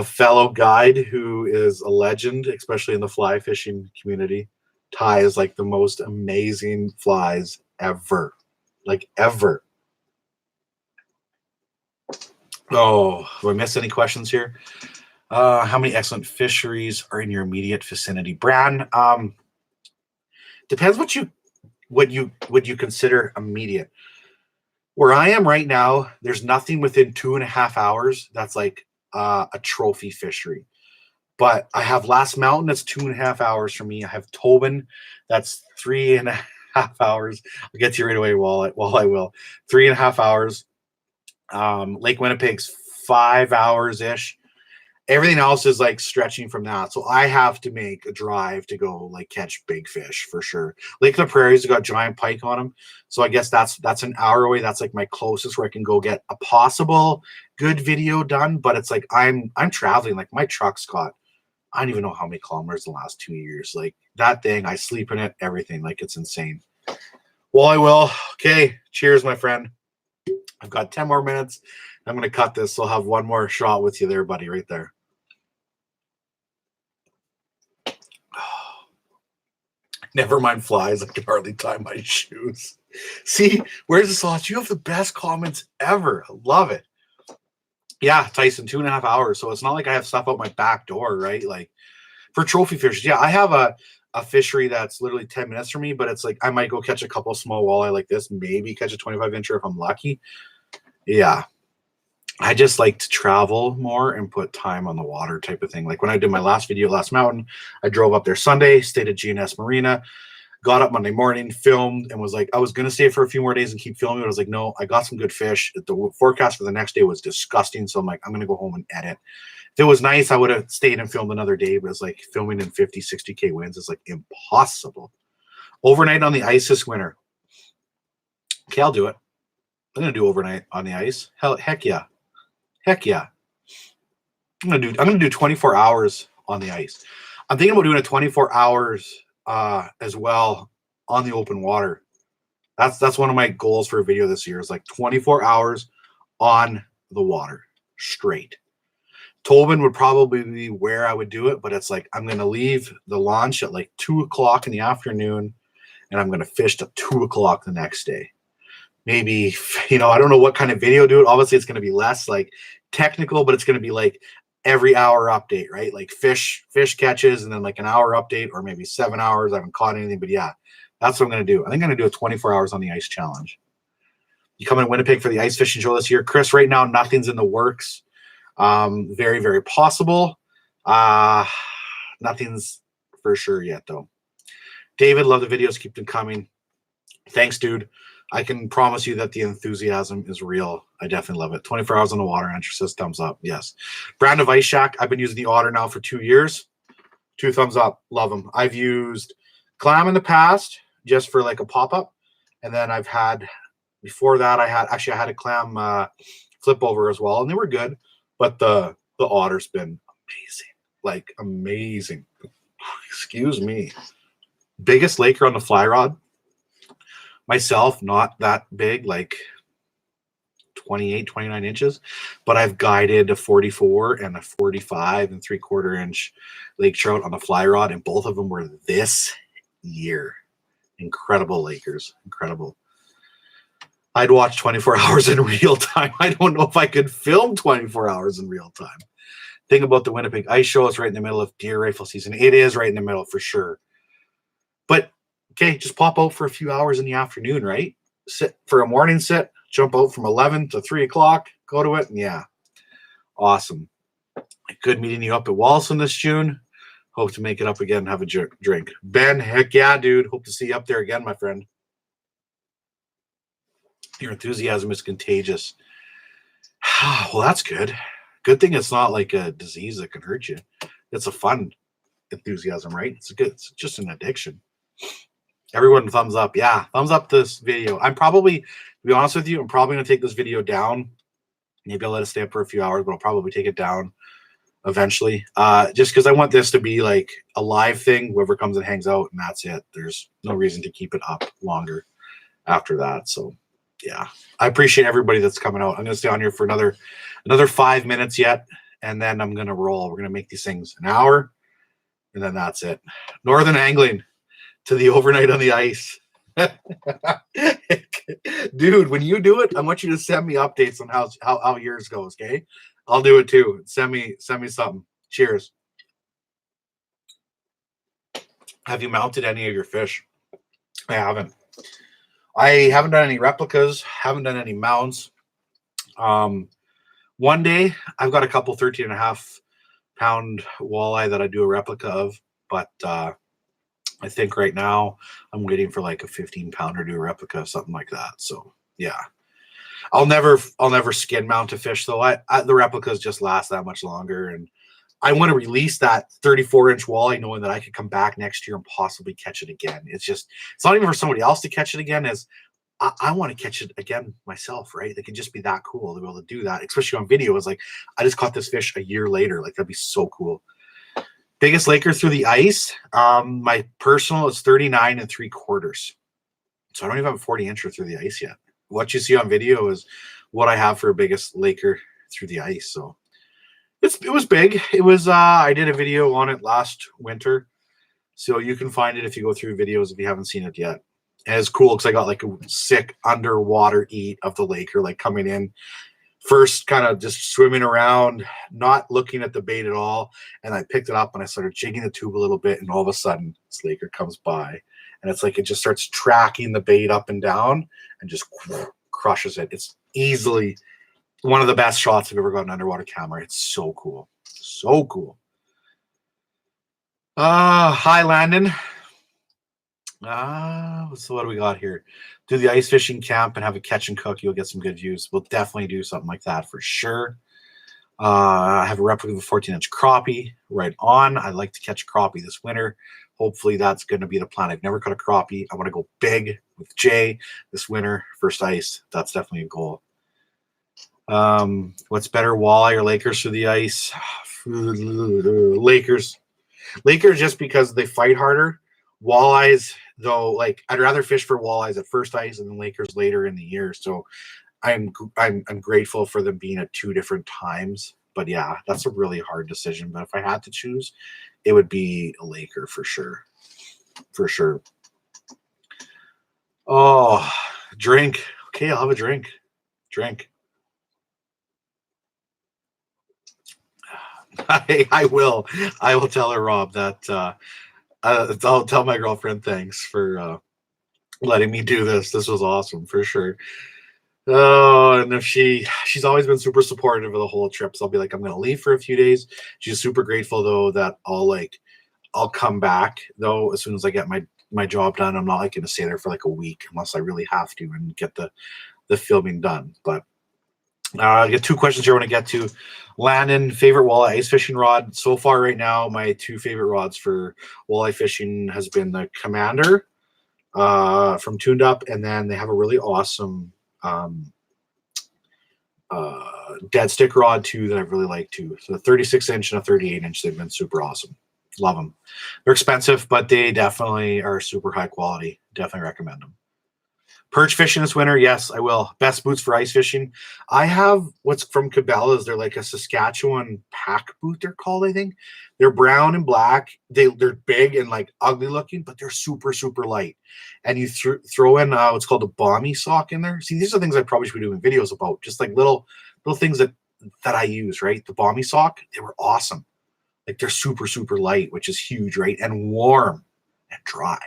fellow guide who is a legend, especially in the fly fishing community. Ty is like the most amazing flies ever. Like ever. Oh, do I miss any questions here? How many excellent fisheries are in your immediate vicinity? Bran, depends what you consider immediate. Where I am right now, there's nothing within 2.5 hours that's like a trophy fishery. But I have Last Mountain, that's 2.5 hours for me. I have Tobin, that's 3.5 hours. I'll get to you right away while I will. 3.5 hours. Lake Winnipeg's 5 hours ish. Everything else is like stretching from that. So I have to make a drive to go like catch big fish for sure. Lake of the Prairies got giant pike on them. So I guess that's an hour away. That's like my closest where I can go get a possible good video done. But it's like I'm traveling. Like my truck's got, I don't even know how many kilometers in the last 2 years. Like that thing, I sleep in it, everything. Like it's insane. Well, I will. Okay. Cheers, my friend. I've got 10 more minutes. I'm going to cut this. So I'll have one more shot with you there, buddy, right there. Never mind flies. I can hardly tie my shoes. See, where's the sauce? You have the best comments ever. I love it. Yeah, Tyson, 2.5 hours. So it's not like I have stuff out my back door, right? Like for trophy fishers, yeah, I have a fishery that's literally 10 minutes from me, but it's like I might go catch a couple of small walleye like this, maybe catch a 25-incher if I'm lucky. Yeah. I just like to travel more and put time on the water type of thing. Like when I did my last video, Last Mountain, I drove up there Sunday, stayed at GNS Marina, got up Monday morning, filmed, and was like, I was going to stay for a few more days and keep filming. But I was like, no, I got some good fish. The forecast for the next day was disgusting. So I'm like, I'm going to go home and edit. If it was nice, I would have stayed and filmed another day. But it's like filming in 50, 60K winds is like impossible. Overnight on the ice this winter. Okay, I'll do it. I'm going to do overnight on the ice. Heck yeah. Heck yeah. I'm gonna do 24 hours on the ice. I'm thinking about doing a 24 hours as well on the open water. That's one of my goals for a video this year is like 24 hours on the water straight. Tobin would probably be where I would do it, but it's like I'm gonna leave the launch at like 2 o'clock in the afternoon and I'm gonna fish till 2 o'clock the next day. Maybe, I don't know what kind of video do it. Obviously, it's going to be less like technical, but it's going to be like every hour update, right? Like fish catches and then like an hour update or maybe 7 hours. I haven't caught anything, but yeah, that's what I'm going to do. I think I'm going to do a 24 hours on the ice challenge. You come in Winnipeg for the ice fishing show this year. Chris, right now, nothing's in the works. Very, very possible. Nothing's for sure yet, though. David, love the videos. Keep them coming. Thanks, dude. I can promise you that the enthusiasm is real. I definitely love it. 24 hours on the water. Andrew says thumbs up. Yes. Brand of Ice Shack. I've been using the Otter now for 2 years. 2 thumbs up. Love them. I've used Clam in the past just for like a pop-up. And then I've had, before that, I had a Clam flip over as well. And they were good. But the Otter's been amazing. Like amazing. Excuse me. Biggest Laker on the fly rod. Myself, not that big, like 28, 29 inches, but I've guided a 44 and a 45 and 3/4 inch lake trout on the fly rod, and both of them were this year. Incredible Lakers, incredible. I'd watch 24 hours in real time. I don't know if I could film 24 hours in real time. Thing about the Winnipeg Ice Show, it's right in the middle of deer rifle season. It is right in the middle for sure. But okay, just pop out for a few hours in the afternoon, right? Sit for a morning sit, jump out from 11 to 3 o'clock, go to it, and yeah, awesome. Good meeting you up at Walson this June. Hope to make it up again and have a drink. Ben, heck yeah, dude. Hope to see you up there again, my friend. Your enthusiasm is contagious. Well, that's good. Good thing it's not like a disease that can hurt you. It's a fun enthusiasm, right? It's just an addiction. Everyone thumbs up. Yeah, thumbs up this video. I'm probably, to be honest with you, I'm probably going to take this video down. Maybe I'll let it stay up for a few hours, but I'll probably take it down eventually. Just because I want this to be like a live thing. Whoever comes and hangs out, and that's it. There's no reason to keep it up longer after that. So, yeah. I appreciate everybody that's coming out. I'm going to stay on here for another 5 minutes yet, and then I'm going to roll. We're going to make these things an hour, and then that's it. Northern angling to the overnight on the ice. Dude, when you do it, I want you to send me updates on how yours goes, okay? I'll do it too. Send me something. Cheers. Have you mounted any of your fish? I haven't. I haven't done any replicas, haven't done any mounts. One day I've got a couple 13.5-pound walleye that I do a replica of, but I think right now I'm waiting for like a 15-pounder to do a replica, something like that. So yeah, I'll never skin mount a fish though. The replicas just last that much longer, and I want to release that 34-inch walleye knowing that I could come back next year and possibly catch it again. It's not even for somebody else to catch it again. I want to catch it again myself, right? It could just be that cool to be able to do that, especially on video. It's like, I just caught this fish a year later. Like, that'd be so cool. Biggest Laker through the ice. My personal is 39 3/4. So I don't even have a 40-incher through the ice yet. What you see on video is what I have for a biggest Laker through the ice. So it was big. It was, I did a video on it last winter. So you can find it if you go through videos if you haven't seen it yet. And it's cool because I got like a sick underwater eat of the Laker, like coming in first, kind of just swimming around, not looking at the bait at all. And I picked it up and I started jigging the tube a little bit. And all of a sudden, this Laker comes by. And it's like it just starts tracking the bait up and down and just crushes it. It's easily one of the best shots I've ever got an underwater camera. It's so cool. So cool. Hi, Landon. So what do we got here? Do the ice fishing camp and have a catch and cook. You'll get some good views. We'll definitely do something like that for sure. I have a replica of a 14-inch crappie right on. I'd like to catch a crappie this winter. Hopefully that's going to be the plan. I've never caught a crappie. I want to go big with Jay this winter. First ice. That's definitely a goal. What's better, walleye or Lakers through the ice? Lakers just because they fight harder. Walleyes, though, like I'd rather fish for walleyes at first ice and then Lakers later in the year. So I'm grateful for them being at two different times. But yeah, that's a really hard decision. But if I had to choose, it would be a Laker for sure. For sure. Oh, drink. Okay, I'll have a drink. Drink. I will tell her, Rob, that I'll tell my girlfriend thanks for letting me do this. This was awesome for sure. Oh, and if she's always been super supportive of the whole trip. So I'll be like, I'm gonna leave for a few days. She's super grateful though that I'll come back though as soon as I get my job done. I'm not like gonna stay there for like a week unless I really have to and get the filming done. But I got two questions here I want to get to. Landon, favorite walleye ice fishing rod. So far right now, my two favorite rods for walleye fishing has been the Commander from Tuned Up, and then they have a really awesome dead stick rod too that I really like too. So the 36-inch and a 38-inch, they've been super awesome. Love them. They're expensive, but they definitely are super high quality. Definitely recommend them. Perch fishing this winter, yes, I will. Best boots for ice fishing. I have what's from Cabela's. They're like a Saskatchewan pack boot, they're called, I think. They're brown and black. They're big and like ugly looking, but they're super, super light. And you throw in what's called a bommy sock in there. See, these are things I probably should be doing videos about. Just like little things that I use, right? The bommy sock, they were awesome. Like they're super, super light, which is huge, right? And warm and dry.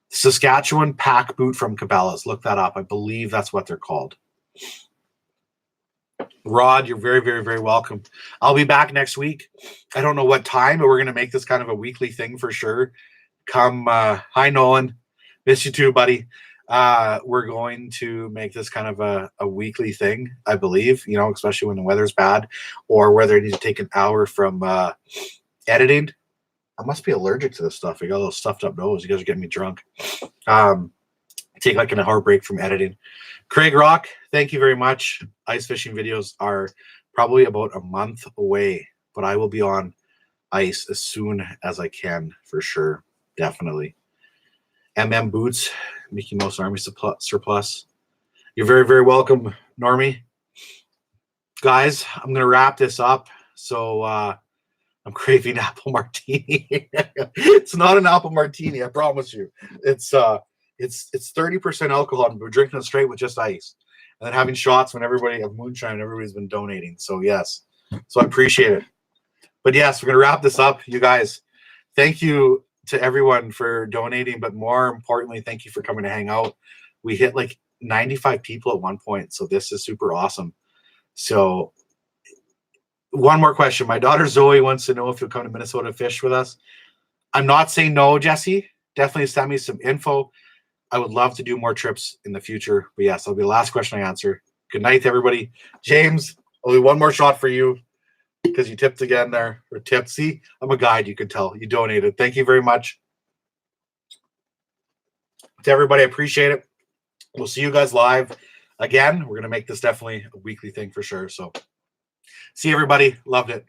Saskatchewan pack boot from Cabela's. Look that up. I believe that's what they're called. Rod, you're very, very, very welcome. I'll be back next week. I don't know what time, but we're going to make this kind of a weekly thing for sure. Come, hi, Nolan. Miss you too, buddy. We're going to make this kind of a weekly thing, I believe, you know, especially when the weather's bad or whether I need to take an hour from editing. I must be allergic to this stuff. I got a little stuffed up nose. You guys are getting me drunk. Take like an hour break from editing. Craig Rock, thank you very much. Ice fishing videos are probably about a month away, but I will be on ice as soon as I can for sure. Definitely. MM Boots, Mickey Mouse Army Surplus. You're very, very welcome, Normie. Guys, I'm going to wrap this up. So, I'm craving apple martini. It's not an apple martini, I promise you. It's It's 30% alcohol, and we're drinking it straight with just ice, and then having shots when everybody of moonshine. Everybody's been donating, so yes, so I appreciate it. But yes, we're gonna wrap this up, you guys. Thank you to everyone for donating, but more importantly, thank you for coming to hang out. We hit like 95 people at one point, so this is super awesome. So one more question. My daughter Zoe wants to know if you'll come to Minnesota fish with us. I'm not saying no, Jesse. Definitely send me some info. I would love to do more trips in the future. But yes, that'll be the last question I answer. Good night, everybody. James, only one more shot for you because you tipped again there. Or tipped. See, I'm a guide, you can tell. You donated. Thank you very much. To everybody, I appreciate it. We'll see you guys live again. We're going to make this definitely a weekly thing for sure. So see everybody. Loved it.